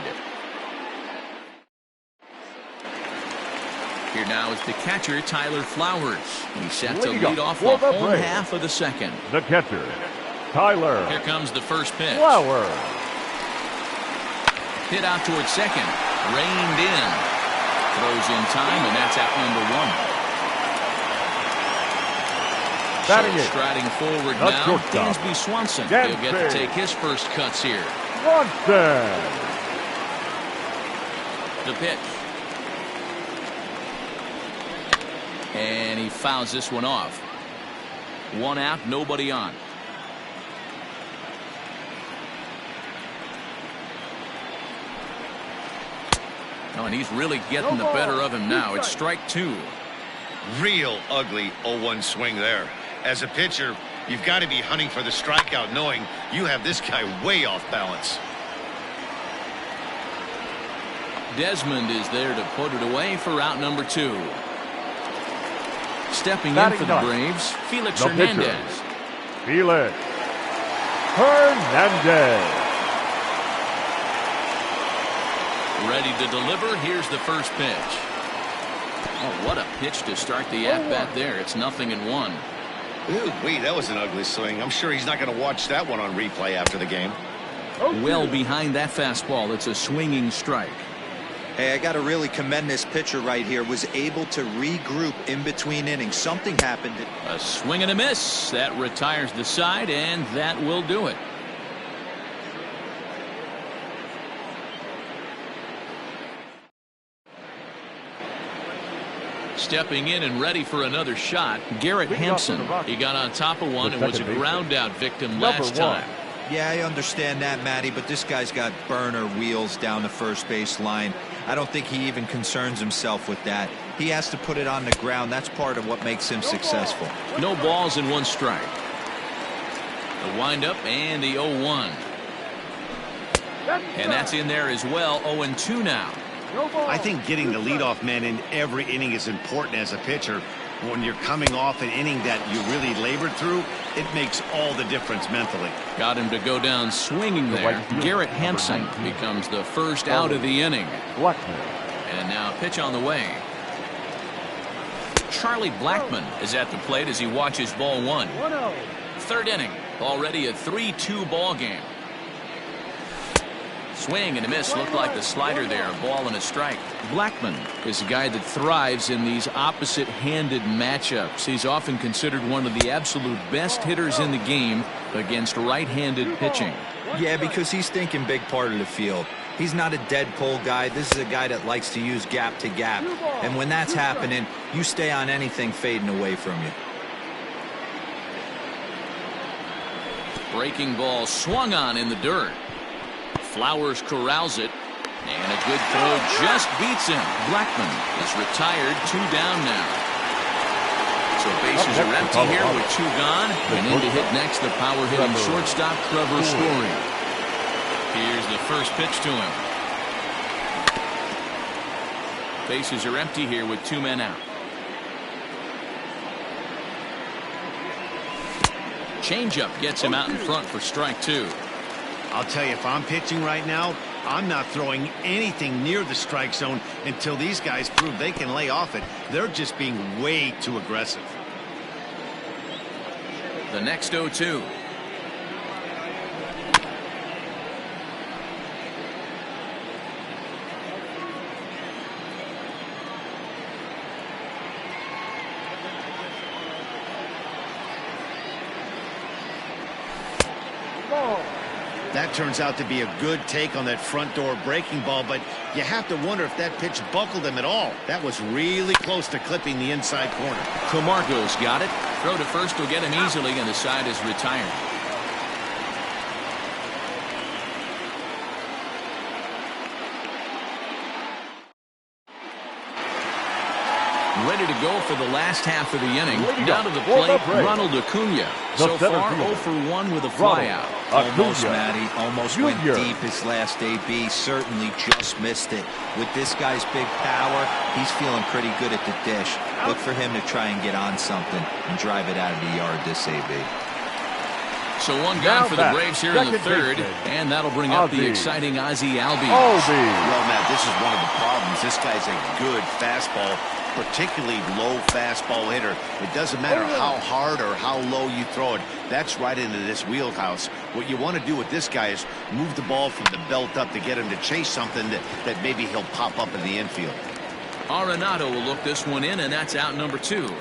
Here now is the catcher, Tyler Flowers. He's set to lead off the home half of the second. The catcher, Tyler. Here comes the first pitch. Flowers. Hit out towards second. Reined in. Throws in time, and that's out number 1. So striding forward now, Dansby Swanson. He'll get to take his first cuts here. Swanson. The pitch. And he fouls this one off. 1 out, nobody on. Oh, and he's really getting the better of him now. It's strike 2. Real ugly 0-1 swing there. As a pitcher, you've got to be hunting for the strikeout, knowing you have this guy way off balance. Desmond is there to put it away for out number 2. Stepping in for the Braves, Felix Hernandez. Felix Hernandez. Ready to deliver. Here's the first pitch. Oh, what a pitch to start the at-bat there. It's 0-1. Ooh-wee, that was an ugly swing. I'm sure he's not going to watch that one on replay after the game. Well behind that fastball. It's a swinging strike. Hey, I got to really commend this pitcher right here. Was able to regroup in between innings. Something happened. A swing and a miss. That retires the side, and that will do it. Stepping in and ready for another shot, Garrett Hampson. He got on top of one and was a ground out victim last time. Yeah, I understand that, Matty, but this guy's got burner wheels down the first base line. I don't think he even concerns himself with that. He has to put it on the ground. That's part of what makes him successful. No balls and 1 strike. The windup and the 0-1. And that's in there as well. 0-2 now. I think getting the leadoff man in every inning is important as a pitcher. When you're coming off an inning that you really labored through, it makes all the difference mentally. Got him to go down swinging there. Garrett Hampson becomes the first out of the inning. And now pitch on the way. Charlie Blackmon is at the plate as he watches ball 1. 1-0. Third inning. Already a 3-2 ball game. Swing and a miss. Looked like the slider there. Ball and a strike. Blackmon is a guy that thrives in these opposite-handed matchups. He's often considered one of the absolute best hitters in the game against right-handed pitching. Yeah, because he's thinking big part of the field. He's not a dead pull guy. This is a guy that likes to use gap to gap. And when that's happening, you stay on anything fading away from you. Breaking ball swung on in the dirt. Flowers corrals it, and a good throw just beats him. Blackmon is retired. 2 down now. So bases are empty here with 2 gone. And in to hit next, the power hitting shortstop Trevor Story. Here's the first pitch to him. Bases are empty here with 2 men out. Changeup gets him out in front for strike 2. I'll tell you, if I'm pitching right now, I'm not throwing anything near the strike zone until these guys prove they can lay off it. They're just being way too aggressive. The next 0-2. That turns out to be a good take on that front door breaking ball, but you have to wonder if that pitch buckled him at all. That was really close to clipping the inside corner. Camargo's got it. Throw to first will get him easily, and the side is retired. Ready to go for the last half of the inning. Down to the plate, Ronald Acuna. So far, 0 for 1 with a flyout. Almost, Matty. Almost went deep his last AB. Certainly just missed it. With this guy's big power, he's feeling pretty good at the dish. Look for him to try and get on something and drive it out of the yard this AB. So 1 gone for the Braves here in the 3rd, and that'll bring up the exciting Ozzie Albies. Well, Matt, this is one of the problems. This guy's a good fastball, particularly low fastball hitter. It doesn't matter how hard or how low you throw it. That's right into this wheelhouse. What you want to do with this guy is move the ball from the belt up to get him to chase something that maybe he'll pop up in the infield. Arenado will look this one in, and that's out number 2.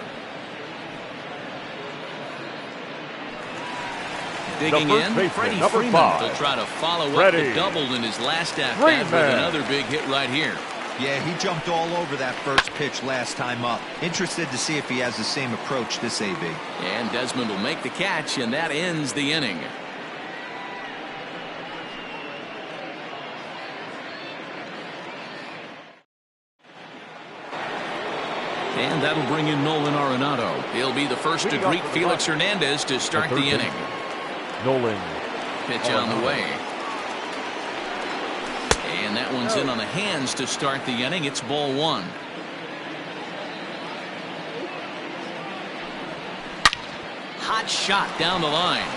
Digging in, Freddie Freeman will try to follow up the double in his last at-bat with another big hit right here. Yeah, he jumped all over that first pitch last time up. Interested to see if he has the same approach this AB. And Desmond will make the catch, and that ends the inning. And that'll bring in Nolan Arenado. He'll be the first to greet Felix Hernandez to start the inning. Nolan. Pitch on the way. And that one's in on the hands to start the inning. It's ball 1. Hot shot down the line.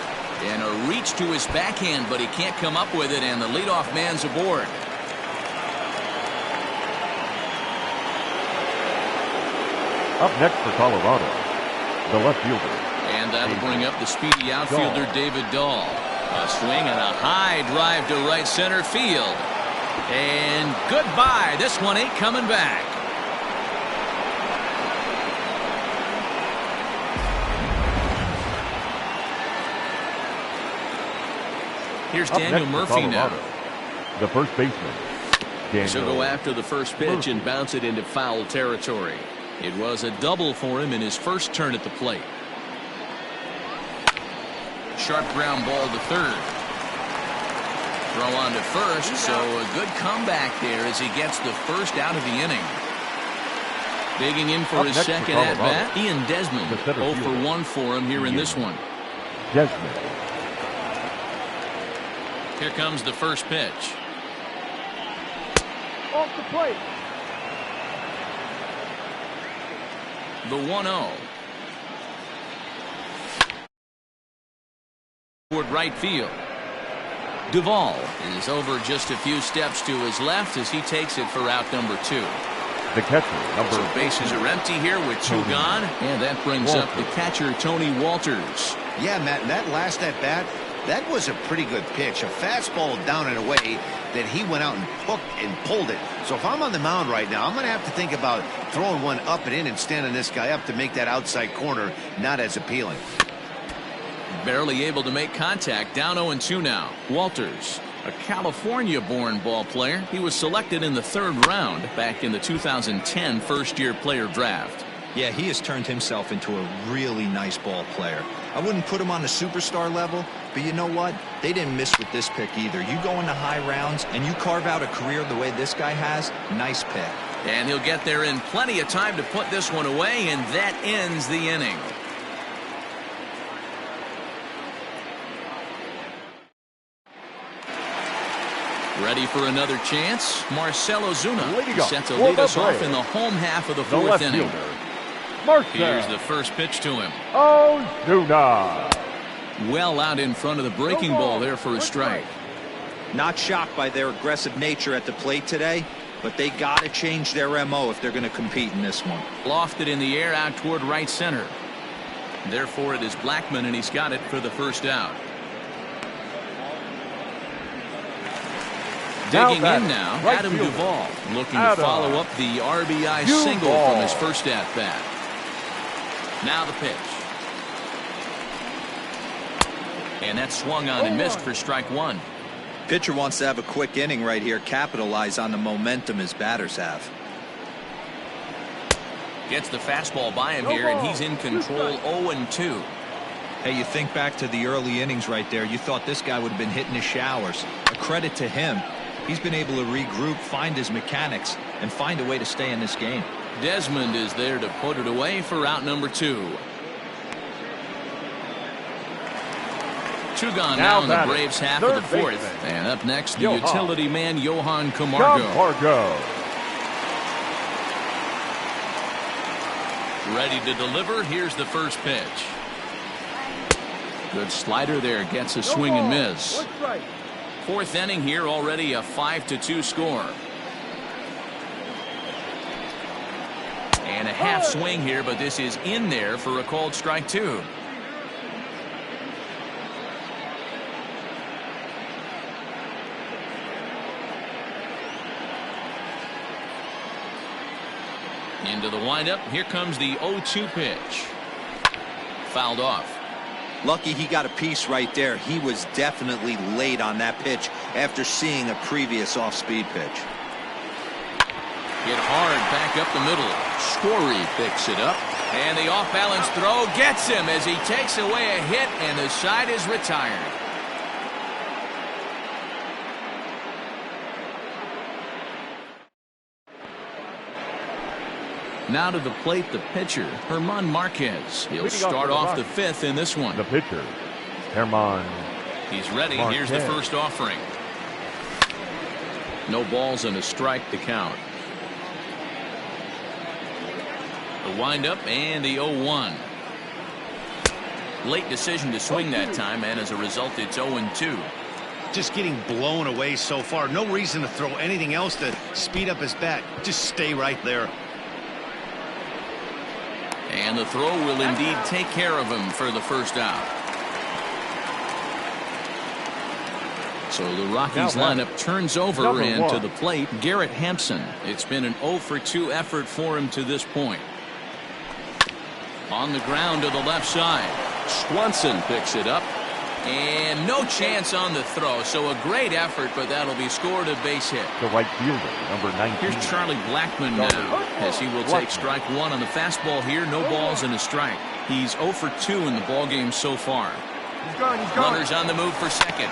And a reach to his backhand, but he can't come up with it, and the leadoff man's aboard. Up next for Colorado, the left fielder. And that'll bring up the speedy outfielder David Dahl. A swing and a high drive to right center field. And goodbye. This one ain't coming back. Here's Daniel Murphy now. The first baseman. She'll go after the first pitch and bounce it into foul territory. It was a double for him in his first turn at the plate. Sharp ground ball to third. Throw on to first, so a good comeback there as he gets the first out of the inning. Digging in for his second at-bat, Ian Desmond. 0 for 1 for him here in this one. Desmond. Here comes the first pitch. Off the plate. The 1-0. Toward right field. Duvall is over just a few steps to his left as he takes it for out number 2. The catcher, number So bases are empty here with 2 gone, and that brings up the catcher, Tony Walters. Yeah, Matt, and that last at-bat, that was a pretty good pitch. A fastball down and away that he went out and hooked and pulled it. So if I'm on the mound right now, I'm going to have to think about throwing one up and in and standing this guy up to make that outside corner not as appealing. Barely able to make contact. Down 0-2 now. Walters, a California-born ball player. He was selected in the 3rd round back in the 2010 first-year player draft. Yeah, he has turned himself into a really nice ball player. I wouldn't put him on the superstar level, but you know what? They didn't miss with this pick either. You go into high rounds and you carve out a career the way this guy has, nice pick. And he'll get there in plenty of time to put this one away, and that ends the inning. Ready for another chance? Marcell Ozuna set to lead us off in the home half of the 4th inning. Here's the first pitch to him. Ozuna. Well out in front of the breaking ball there for a strike. Not shocked by their aggressive nature at the plate today, but they got to change their MO if they're going to compete in this one. Lofted in the air out toward right center. Therefore, it is Blackman, and he's got it for the first out. Digging in now, Adam Duvall, looking to follow up the RBI single from his first at-bat. Now the pitch. And that swung on and missed for strike 1. Pitcher wants to have a quick inning right here, capitalize on the momentum his batters have. Gets the fastball by him here, and he's in control. 0-2. Hey, you think back to the early innings right there. You thought this guy would have been hitting the showers. A credit to him. He's been able to regroup, find his mechanics, and find a way to stay in this game. Desmond is there to put it away for out number 2. 2 gone now in the Braves half of the 4th. And up next, the utility man, Johan Camargo. Ready to deliver. Here's the first pitch. Good slider there. Gets a swing and miss. 4th inning here, already a 5-2 score. And a half swing here, but this is in there for a called strike 2. Into the windup. Here comes the 0-2 pitch. Fouled off. Lucky he got a piece right there. He was definitely late on that pitch after seeing a previous off-speed pitch. Hit hard back up the middle. Story picks it up. And the off-balance throw gets him as he takes away a hit, and the side is retired. Now to the plate, the pitcher, German Marquez. He'll start off the 5th in this one. The pitcher, German. He's ready. Marquez. Here's the first offering. No balls and a strike to count. The windup and the 0-1. Late decision to swing that time, and as a result, it's 0-2. Just getting blown away so far. No reason to throw anything else to speed up his bat. Just stay right there. And the throw will indeed take care of him for the first out. So the Rockies lineup turns over, and to the plate, Garrett Hampson. It's been an 0 for 2 effort for him to this point. On the ground to the left side. Swanson picks it up. And no chance on the throw. So a great effort, but that'll be scored a base hit. The right fielder, number 19. Here's Charlie Blackmon now, as he will take strike one on the fastball here. No balls and a strike. He's 0 for 2 in the ballgame so far. He's gone. He's gone. Runners on the move for second.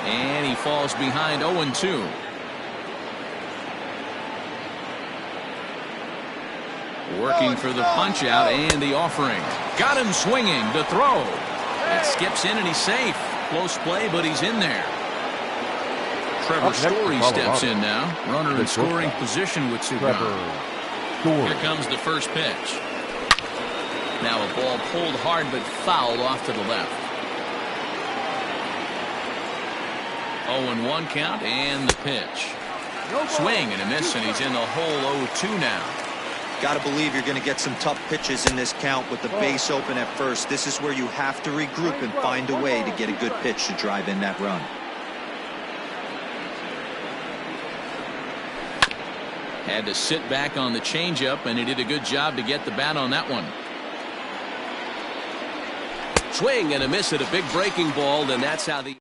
And he falls behind 0-2. Working for the punch out and the offering. Got him swinging. The throw. It skips in and he's safe. Close play, but he's in there. Trevor Story steps in now. Runner in scoring position with two down. Here comes the first pitch. Now a ball pulled hard but fouled off to the left. 0-1 count and the pitch. Swing and a miss, and he's in the hole 0-2 now. Got to believe you're going to get some tough pitches in this count with the base open at first. This is where you have to regroup and find a way to get a good pitch to drive in that run. Had to sit back on the changeup, and he did a good job to get the bat on that one. Swing and a miss at a big breaking ball, and that's how the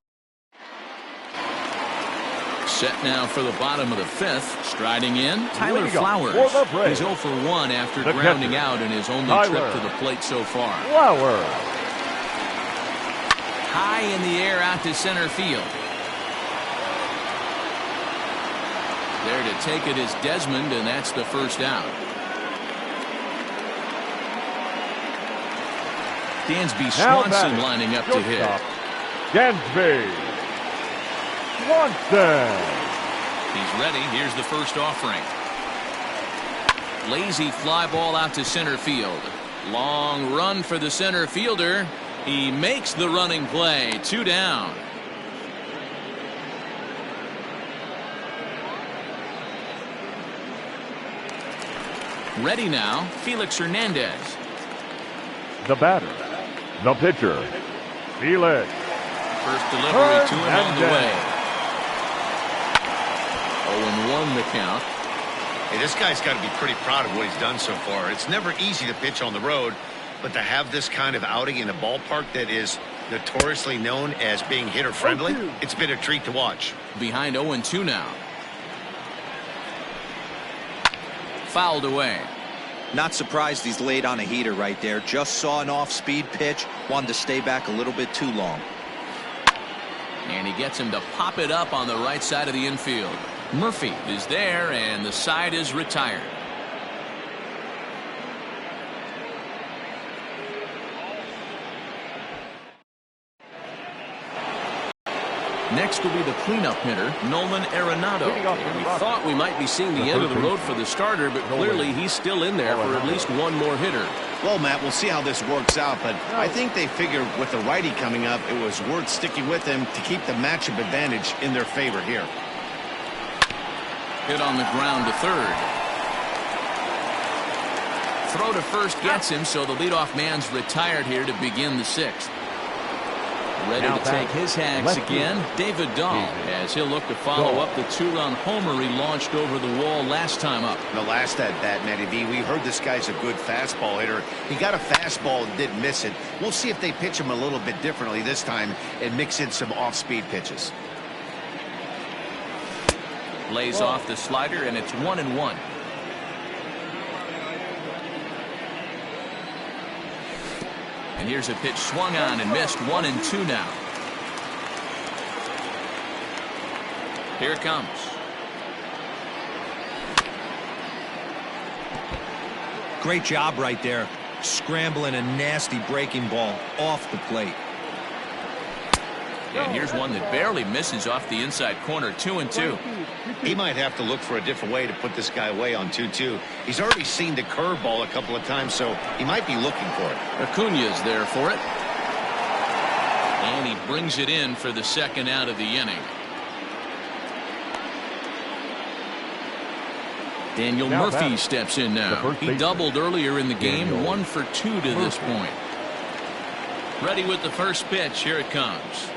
set now for the bottom of the fifth. Striding in, Tyler Flowers. He's 0 for 1 after grounding out in his only trip to the plate so far. Flowers. High in the air out to center field. There to take it is Desmond, and that's the first out. Dansby Swanson lining up to hit. Dansby Swanson. He's ready. Here's the first offering. Lazy fly ball out to center field. Long run for the center fielder. He makes the running play. 2 down. Ready now, Felix Hernandez. The batter, the pitcher, Felix. First delivery to him on the way. 0-1 the count. Hey, this guy's got to be pretty proud of what he's done so far. It's never easy to pitch on the road, but to have this kind of outing in a ballpark that is notoriously known as being hitter friendly, it's been a treat to watch. Behind 0-2 now. Fouled away. Not surprised he's laid on a heater right there. Just saw an off-speed pitch. Wanted to stay back a little bit too long. And he gets him to pop it up on the right side of the infield. Murphy is there, and the side is retired. Next will be the cleanup hitter, Nolan Arenado. We thought we might be seeing the end of the road for the starter, but clearly he's still in there for at least one more hitter. Well, Matt, we'll see how this works out, but I think they figured with the righty coming up, it was worth sticking with him to keep the matchup advantage in their favor here. Hit on the ground to third. Throw to first gets him, so the leadoff man's retired here to begin the sixth. Ready to take his hags again, David Dahl, as he'll look to follow up the 2-run homer he launched over the wall last time up. The last at bat, Matty V, we heard this guy's a good fastball hitter. He got a fastball and didn't miss it. We'll see if they pitch him a little bit differently this time and mix in some off-speed pitches. Lays off the slider, and it's 1-1. And here's a pitch swung on and missed. 1-2 now. Here it comes. Great job right there. Scrambling a nasty breaking ball off the plate. And here's one that barely misses off the inside corner. 2-2. He might have to look for a different way to put this guy away on 2-2. He's already seen the curveball a couple of times, so he might be looking for it. Acuña's there for it. And he brings it in for the second out of the inning. Daniel Murphy steps in now. He doubled earlier in the game. 1 for 2 to this point. Ready with the first pitch. Here it comes.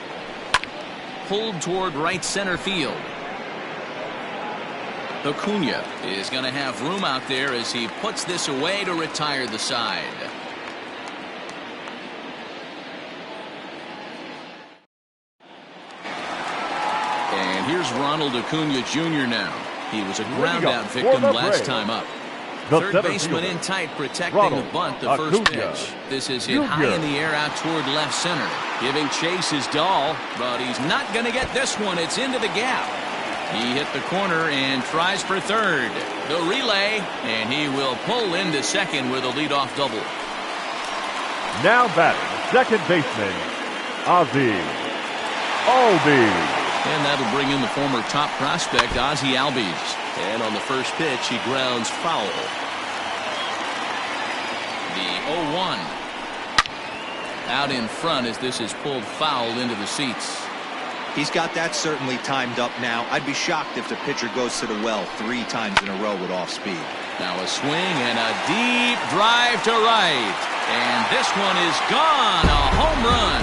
pulled toward right center field. Acuna is going to have room out there as he puts this away to retire the side. And here's Ronald Acuna Jr. now. He was a ground-out victim last time up. Third baseman in tight, protecting the bunt the first pitch. This is hit high in the air out toward left center. Giving chase is Dahl, but he's not going to get this one. It's into the gap. He hit the corner and tries for third. The relay, and he will pull into second with a leadoff double. Now batting, second baseman, Ozzie Albies. And that'll bring in the former top prospect, Ozzie Albies. And on the first pitch, he grounds foul. The 0-1. Out in front as this is pulled foul into the seats. He's got that certainly timed up now. I'd be shocked if the pitcher goes to the well 3 times in a row with off speed. Now a swing and a deep drive to right. And this one is gone. A home run.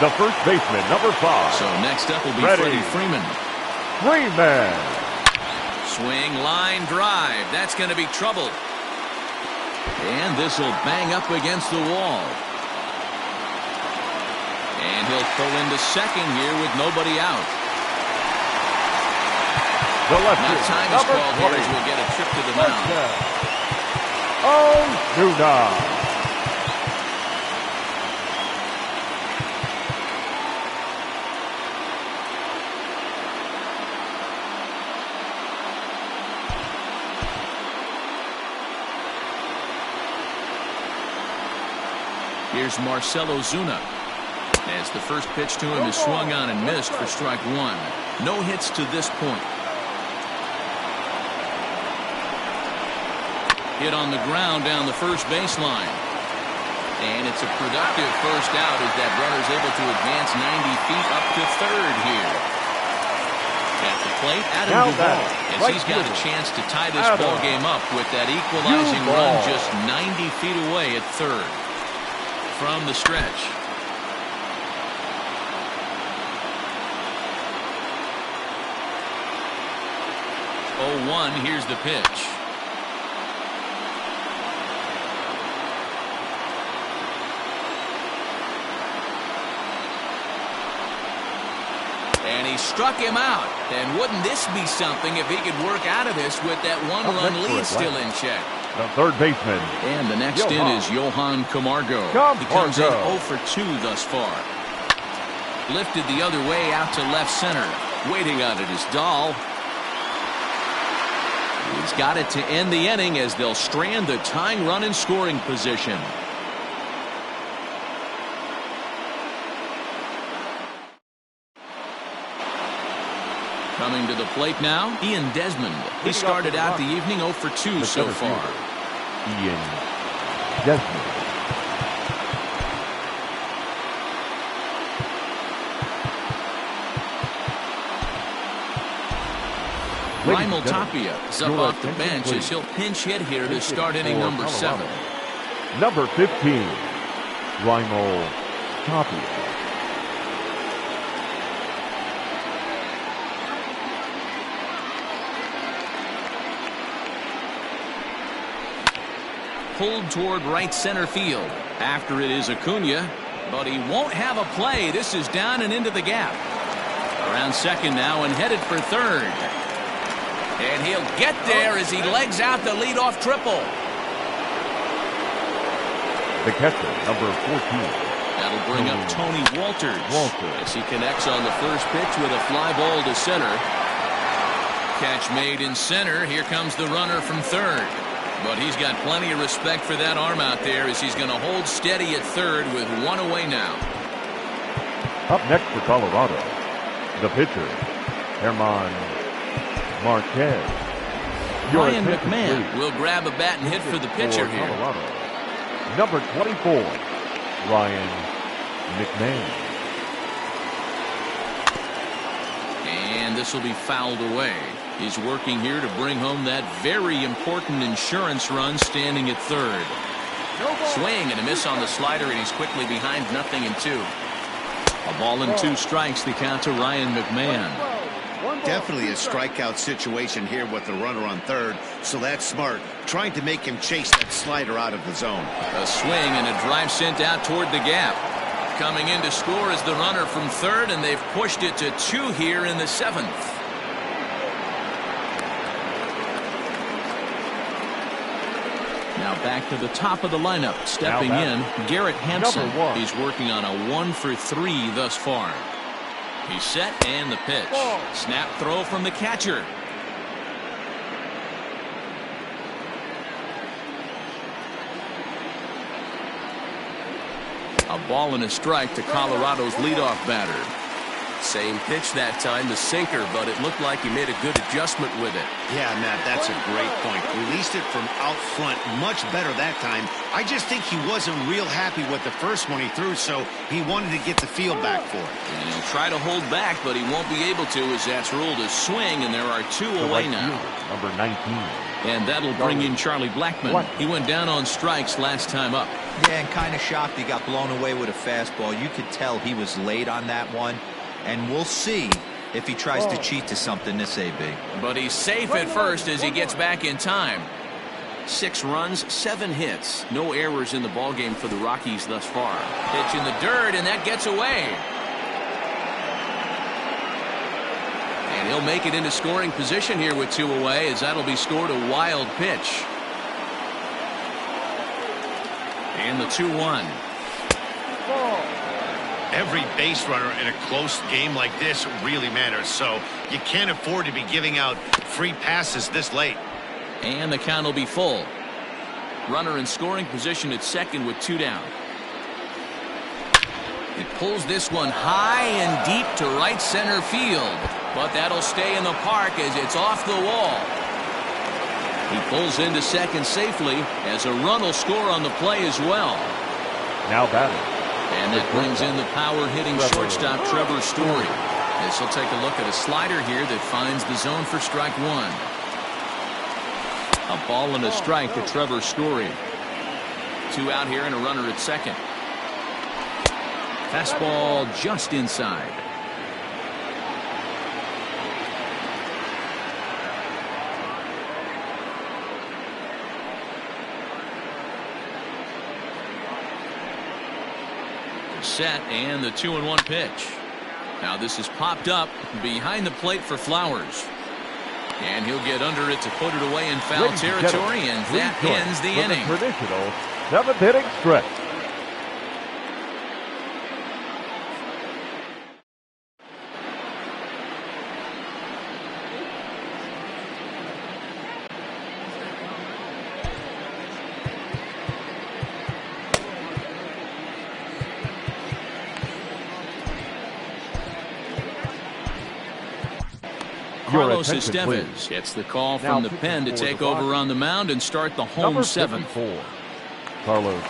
The first baseman, number 5. So next up will be Freddie Freeman. Freeman. Swing, line, drive. That's going to be trouble. And this will bang up against the wall. And he'll pull into second here with nobody out. The left now time is called here as we'll get a trip to the mound. Ozuna. Here's Marcell Ozuna. As the first pitch to him is swung on and missed for strike 1. No hits to this point. Hit on the ground down the first baseline. And it's a productive first out as that runner's able to advance 90 feet up to third here. At the plate, Adam Duvall, as he's got a chance to tie this ball game up with that equalizing run just 90 feet away at third. From the stretch. 0-1, here's the pitch. And he struck him out. And wouldn't this be something if he could work out of this with that one-run lead still in check? The third baseman. And the next in is Johan Camargo. He comes in 0 for 2 thus far. Lifted the other way out to left center. Waiting on it is Dahl. He's got it to end the inning as they'll strand the tying run in scoring position. Coming to the plate now, Ian Desmond. He started out the evening 0 for 2 so far. Ian Desmond. Raimel Tapia is up off the bench as he'll pinch hit here to start inning number 7. Number 15, Raimel Tapia. Pulled toward right center field. After it is Acuna, but he won't have a play. This is down and into the gap. Around second now and headed for third. And he'll get there as he legs out the leadoff triple. The catcher, number 14. That'll bring up Tony Walters. As he connects on the first pitch with a fly ball to center. Catch made in center. Here comes the runner from third. But he's got plenty of respect for that arm out there as he's going to hold steady at third with 1 away now. Up next for Colorado, the pitcher, German Marquez. Ryan McMahon will grab a bat and hit for the pitcher here. Colorado. Number 24, Ryan McMahon. And this will be fouled away. is working here to bring home that very important insurance run, standing at third. Swing and a miss on the slider, and he's quickly behind 0-2. A ball and 2 strikes, the count to Ryan McMahon. Definitely a strikeout situation here with the runner on third, so that's smart. Trying to make him chase that slider out of the zone. A swing and a drive sent out toward the gap. Coming in to score is the runner from third, and they've pushed it to 2 here in the 7th. Now back to the top of the lineup. Stepping in, Garrett Hampson. He's working on a 1-for-3 thus far. He's set, and the pitch. Snap throw from the catcher. A ball and a strike to Colorado's leadoff batter. Same pitch that time, the sinker, but it looked like he made a good adjustment with it. Yeah, Matt, that's a great point. Released it from out front much better that time. I just think he wasn't real happy with the first one he threw, so he wanted to get the feel back for it. And he'll try to hold back, but he won't be able to, as that's ruled a swing, and there are 2 away now. Number 19. And that'll bring in Charlie Blackmon. He went down on strikes last time up. Yeah, and kind of shocked he got blown away with a fastball. You could tell he was late on that one. And we'll see if he tries to cheat to something this AB. But he's safe at first as he gets back in time. 6 runs, 7 hits. No errors in the ballgame for the Rockies thus far. Pitch in the dirt, and that gets away. And he'll make it into scoring position here with 2 away, as that'll be scored a wild pitch. And the 2-1. Every base runner in a close game like this really matters, so you can't afford to be giving out free passes this late. And the count will be full. Runner in scoring position at second with 2 down. He pulls this one high and deep to right center field, but that'll stay in the park as it's off the wall. He pulls into second safely, as a run will score on the play as well. Now batting. And that brings in the power-hitting shortstop Trevor Story. As he'll take a look at a slider here that finds the zone for strike 1. A ball and a strike to Trevor Story. 2 out here and a runner at second. Fastball just inside. Set, and the 2-1 pitch. Now this is popped up behind the plate for Flowers, and he'll get under it to put it away in foul territory, and that ends the inning. Traditional 7th inning stretch. Carlos Estevez gets the call from the pen to take over on the mound and start the home 7th. Carlos.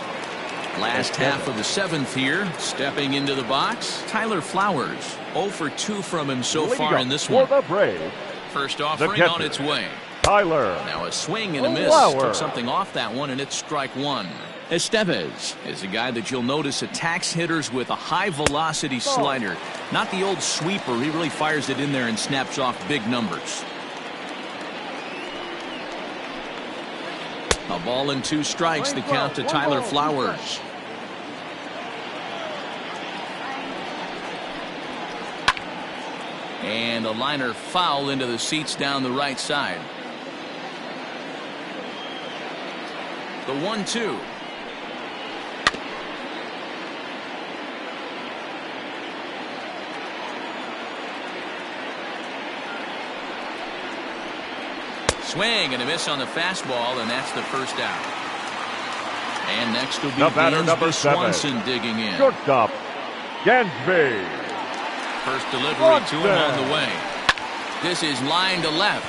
Last half of the 7th here. Stepping into the box, Tyler Flowers. 0 for 2 from him so far in this one. First offering on its way. Tyler. Now a swing and a miss. Took something off that one, and it's strike 1. Estevez is a guy that you'll notice attacks hitters with a high-velocity slider. Not the old sweeper. He really fires it in there and snaps off big numbers. A ball and 2 strikes, the count to Tyler Flowers. And a liner foul into the seats down the right side. The 1-2. Swing and a miss on the fastball, and that's the first out. And next will be Dansby Swanson digging in. Shortstop, Dansby. First delivery to him on the way. This is line to left.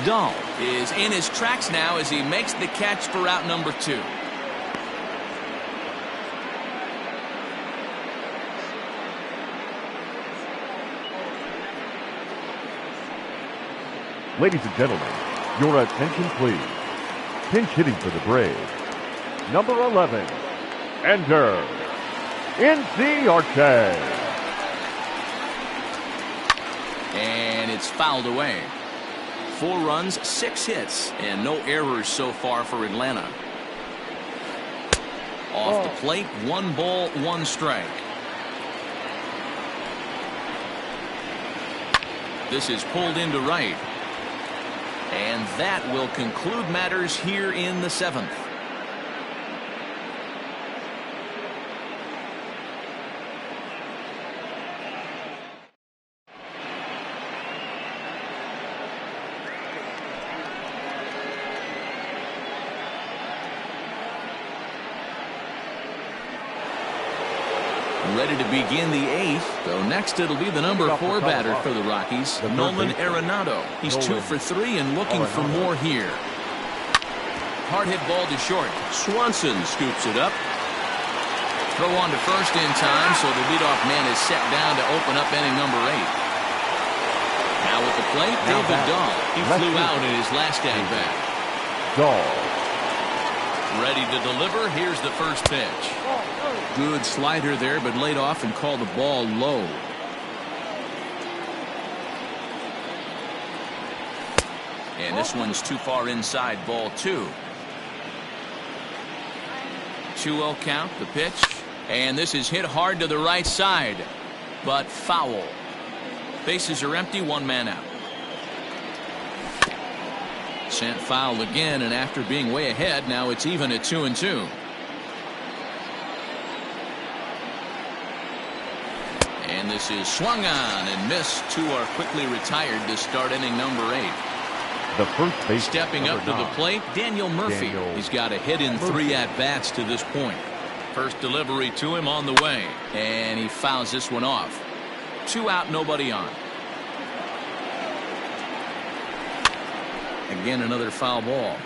Dahl is in his tracks now as he makes the catch for out number 2. Ladies and gentlemen, your attention please. Pinch hitting for the Braves. Number 11, enter, NC Arce. And it's fouled away. 4 runs, 6 hits, and no errors so far for Atlanta. Off the plate, 1 ball, 1 strike. This is pulled into right. And that will conclude matters here in the 7th. Ready to begin the 8th. So next it'll be the number 4 batter for the Rockies, Nolan Arenado. He's 2 for 3 and looking for more here. Hard hit ball to short. Swanson scoops it up. Throw on to first in time, so the leadoff man is set down to open up inning number 8. Now at the plate, David Dahl. He flew out in his last at-bat. Dahl. Ready to deliver. Here's the first pitch. Good slider there, but laid off and called the ball low. And this one's too far inside, ball 2. 2-0 count, the pitch. And this is hit hard to the right side, but foul. Bases are empty, 1 man out. Sent foul again, and after being way ahead, now it's even at 2-2. And this is swung on and missed. 2 are quickly retired to start inning number 8. The first base. Stepping up to the plate, Daniel Murphy. He's got a hit in 3 at-bats to this point. First delivery to him on the way, and he fouls this one off. 2 out, nobody on. Again, another foul ball.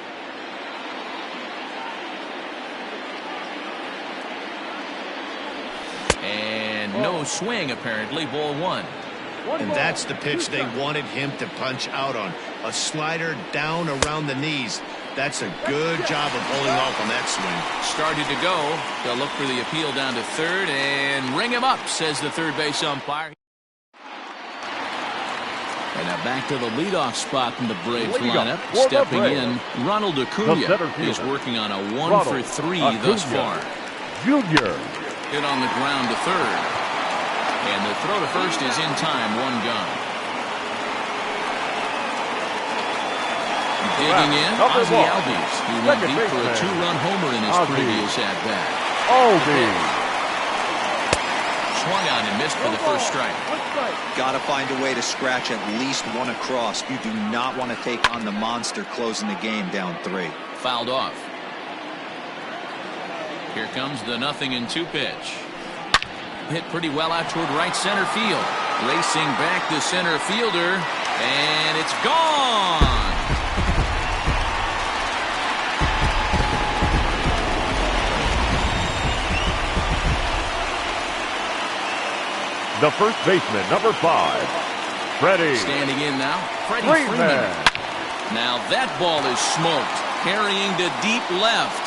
And no swing, apparently. Ball 1. And that's the pitch they wanted him to punch out on. A slider down around the knees. That's a good job of holding off on that swing. Started to go. They'll look for the appeal down to third and ring him up, says the third base umpire. And now back to the leadoff spot in the Braves lineup. Stepping in, Ronald Acuna is working on a 1 for 3 thus far. Junior. Hit on the ground to third. And the throw to first is in time, 1 gone. Digging in, Ozzie Albies, who went deep for a 2-run homer in his previous at-bat. Swung on and missed for the first strike. Got to find a way to scratch at least 1 across. You do not want to take on the monster closing the game down 3. Fouled off. Here comes the 0-2 pitch. Hit pretty well out toward right center field. Racing back the center fielder, and it's gone. The first baseman, number 5, Freddie. Standing in now, Freddie Freeman. Now that ball is smoked, carrying to deep left.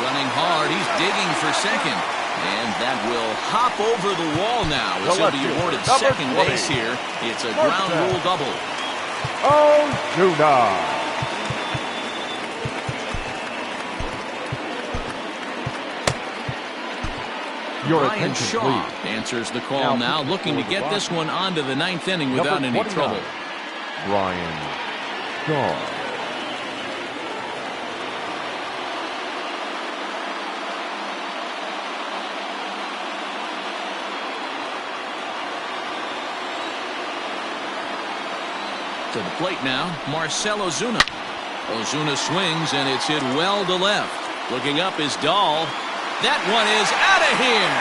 Running hard, he's digging for second. And that will hop over the wall now as he'll be awarded second base here. It's a ground rule double. Ozuna. Ryan Shaw answers the call now, looking to get this one onto the 9th inning without any trouble. Ryan Shaw. To the plate now, Marcell Ozuna. Ozuna swings, and it's hit well to left. Looking up is Dahl. That one is out of here.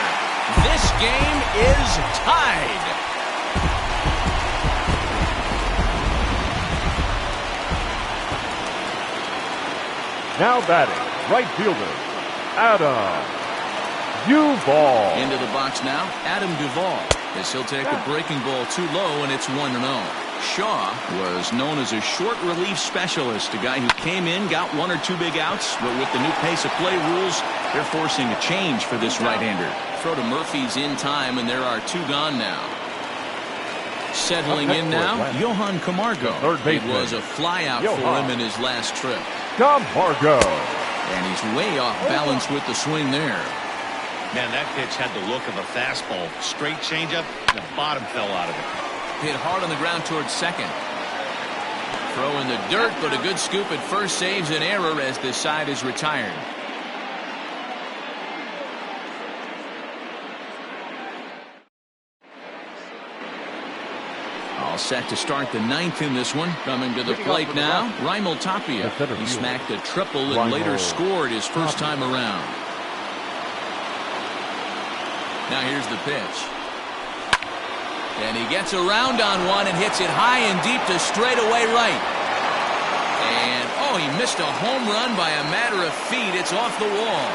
This game is tied. Now batting, right fielder, Adam Duvall. Into the box now, Adam Duvall. As he'll take a breaking ball too low, and it's 1-0. Shaw was known as a short relief specialist, a guy who came in, got 1 or 2 big outs, but with the new pace of play rules, they're forcing a change for this right-hander. Throw to Murphy's in time, and there are 2 gone now. Settling in now, Johan Camargo. It was a flyout for him in his last trip. Camargo. And he's way off balance with the swing there. Man, that pitch had the look of a fastball. Straight changeup, and the bottom fell out of it. Hit hard on the ground towards second. Throw in the dirt, but a good scoop at first saves an error as this side is retired. All set to start the 9th in this one. Coming to the plate now, Raimel Tapia. He smacked a triple and later scored his first time around. Now here's the pitch. And he gets around on one and hits it high and deep to straightaway right. And, oh, he missed a home run by a matter of feet. It's off the wall.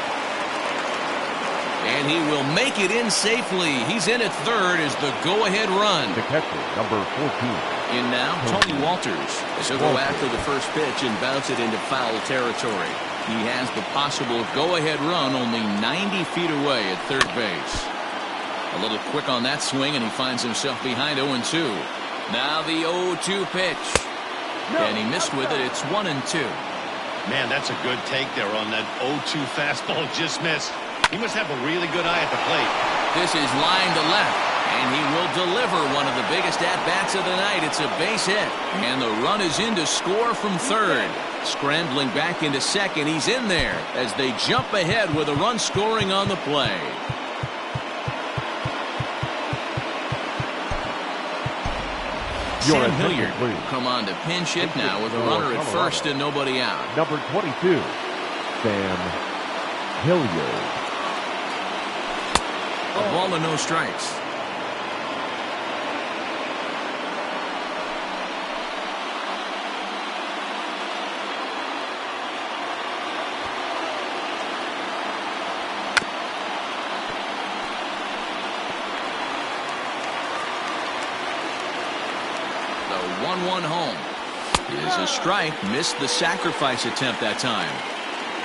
And he will make it in safely. He's in at third as the go-ahead run. The catcher, number 14. In now, Tony Walters. He'll go after the first pitch and bounce it into foul territory. He has the possible go-ahead run only 90 feet away at third base. A little quick on that swing, and he finds himself behind 0-2. Now the 0-2 pitch. And he missed with it. It's 1-2. Man, that's a good take there on that 0-2 fastball. Just missed. He must have a really good eye at the plate. This is line to left, and he will deliver one of the biggest at-bats of the night. It's a base hit, and the run is in to score from third. Scrambling back into second, he's in there as they jump ahead with a run scoring on the play. Sam Hilliard will come on to pinch hit now with a runner at first and nobody out. Number 22, Sam Hilliard. A ball and no strikes. The 1-1 home is a strike. Missed the sacrifice attempt that time.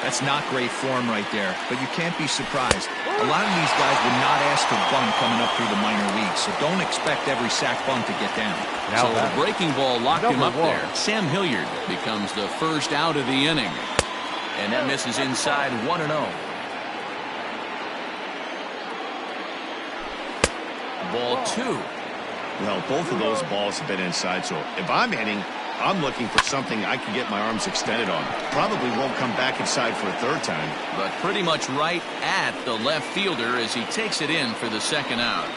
That's not great form right there, but you can't be surprised. A lot of these guys would not ask to bunt coming up through the minor leagues, so don't expect every sac bunt to get down. So the breaking ball locked him up there. Sam Hilliard becomes the first out of the inning. And that misses inside 1-0. Ball 2. Well, both of those balls have been inside, so if I'm hitting, I'm looking for something I can get my arms extended on. Probably won't come back inside for a third time. But pretty much right at the left fielder as he takes it in for the second out.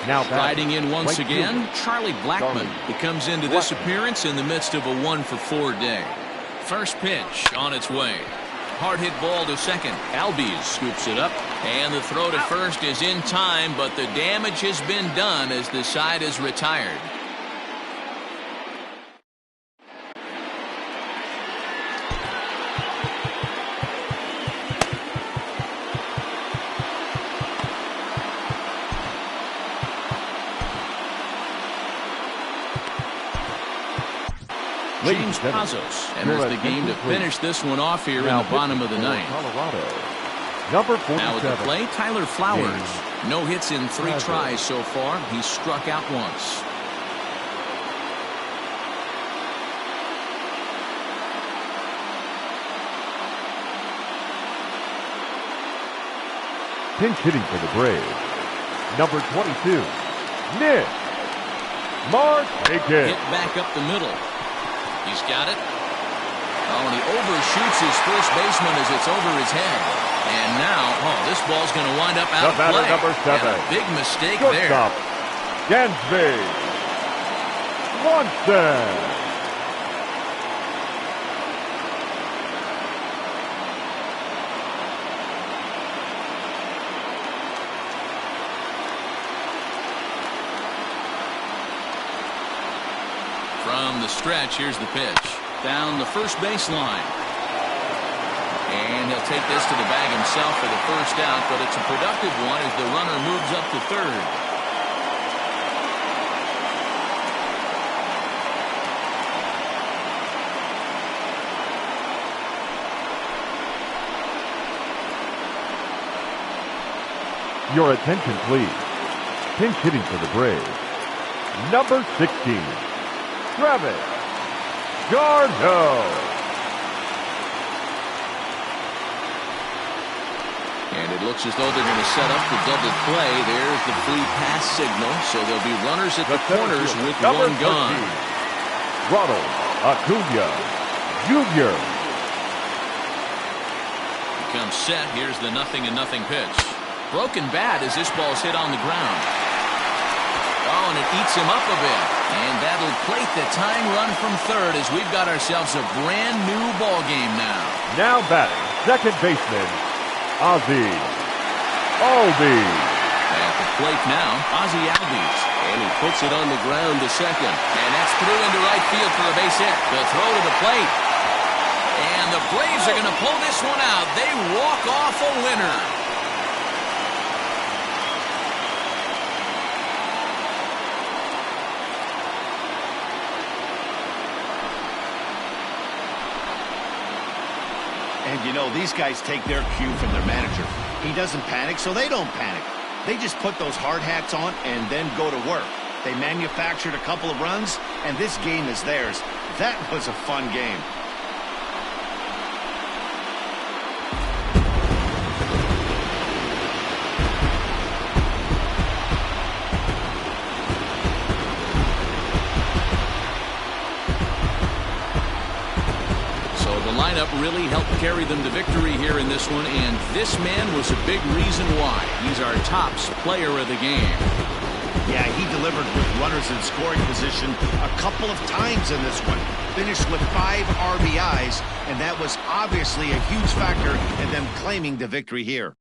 Now riding in once right again, fielder. Charlie Blackmon. He comes into this appearance in the midst of a 1-for-4 day. First pitch on its way. Hard hit ball to second. Albies scoops it up, and the throw to first is in time, but the damage has been done as the side is retired. James Pazos enters the game to finish this one off here in the bottom of the ninth. Number 47. Now at the plate, Tyler Flowers. No hits in 3 tries so far. He's struck out once. Pinch hitting for the Braves. Number 22, Nick Markakis. Hit back up the middle. He's got it. Oh, and he overshoots his first baseman as it's over his head. And now, this ball's going to wind up out of play. Number 7. And a big mistake Shortstop, there. Dansby Swanson. From the stretch, here's the pitch. Down the first baseline. And he'll take this to the bag himself for the first out, but it's a productive one as the runner moves up to third. Your attention, please. Pinch hitting for the Braves, number 16, Travis d'Arnaud. And it looks as though they're going to set up the double play. There's the free pass signal. So there'll be runners at the corners with number one gone. 13, Ronald Acuna Jr. Comes set. Here's the 0-0 pitch. Broken bat as this ball's hit on the ground. Oh, and it eats him up a bit. And that'll plate the tying run from third as we've got ourselves a brand new ball game now. Now batting, second baseman, Ozzie Albies. At the plate now, Ozzie Albies. And he puts it on the ground to second. And that's through into right field for a base hit. The throw to the plate. And the Braves are going to pull this one out. They walk off a winner. And you know, these guys take their cue from their manager. He doesn't panic, so they don't panic. They just put those hard hats on and then go to work. They manufactured a couple of runs, and this game is theirs. That was a fun game. Lineup really helped carry them to victory here in this one, and this man was a big reason why. He's our tops player of the game. Yeah, he delivered with runners in scoring position a couple of times in this one. Finished with 5 RBIs, and that was obviously a huge factor in them claiming the victory here.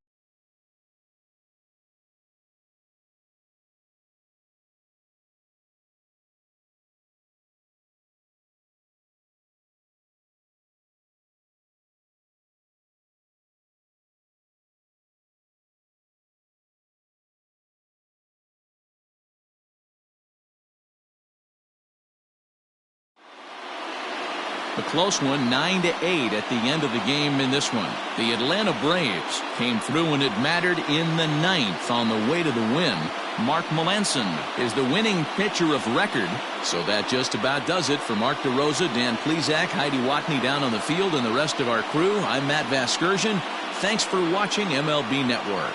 A close one, 9-8 at the end of the game in this one. The Atlanta Braves came through when it mattered in the 9th on the way to the win. Mark Melancon is the winning pitcher of record. So that just about does it for Mark DeRosa, Dan Plesac, Heidi Watney down on the field, and the rest of our crew. I'm Matt Vasgersian. Thanks for watching MLB Network.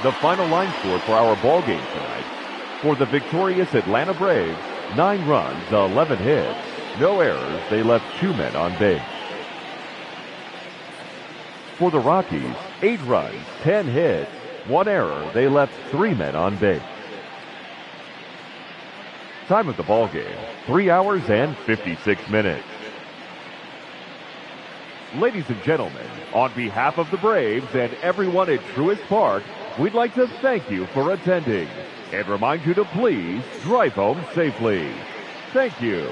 The final line score for our ball game tonight. For the victorious Atlanta Braves, 9 runs, 11 hits, no errors. They left 2 men on base. For the Rockies, 8 runs, 10 hits, 1 error. They left 3 men on base. Time of the ball game, 3 hours and 56 minutes. Ladies and gentlemen, on behalf of the Braves and everyone at Truist Park, we'd like to thank you for attending and remind you to please drive home safely. Thank you.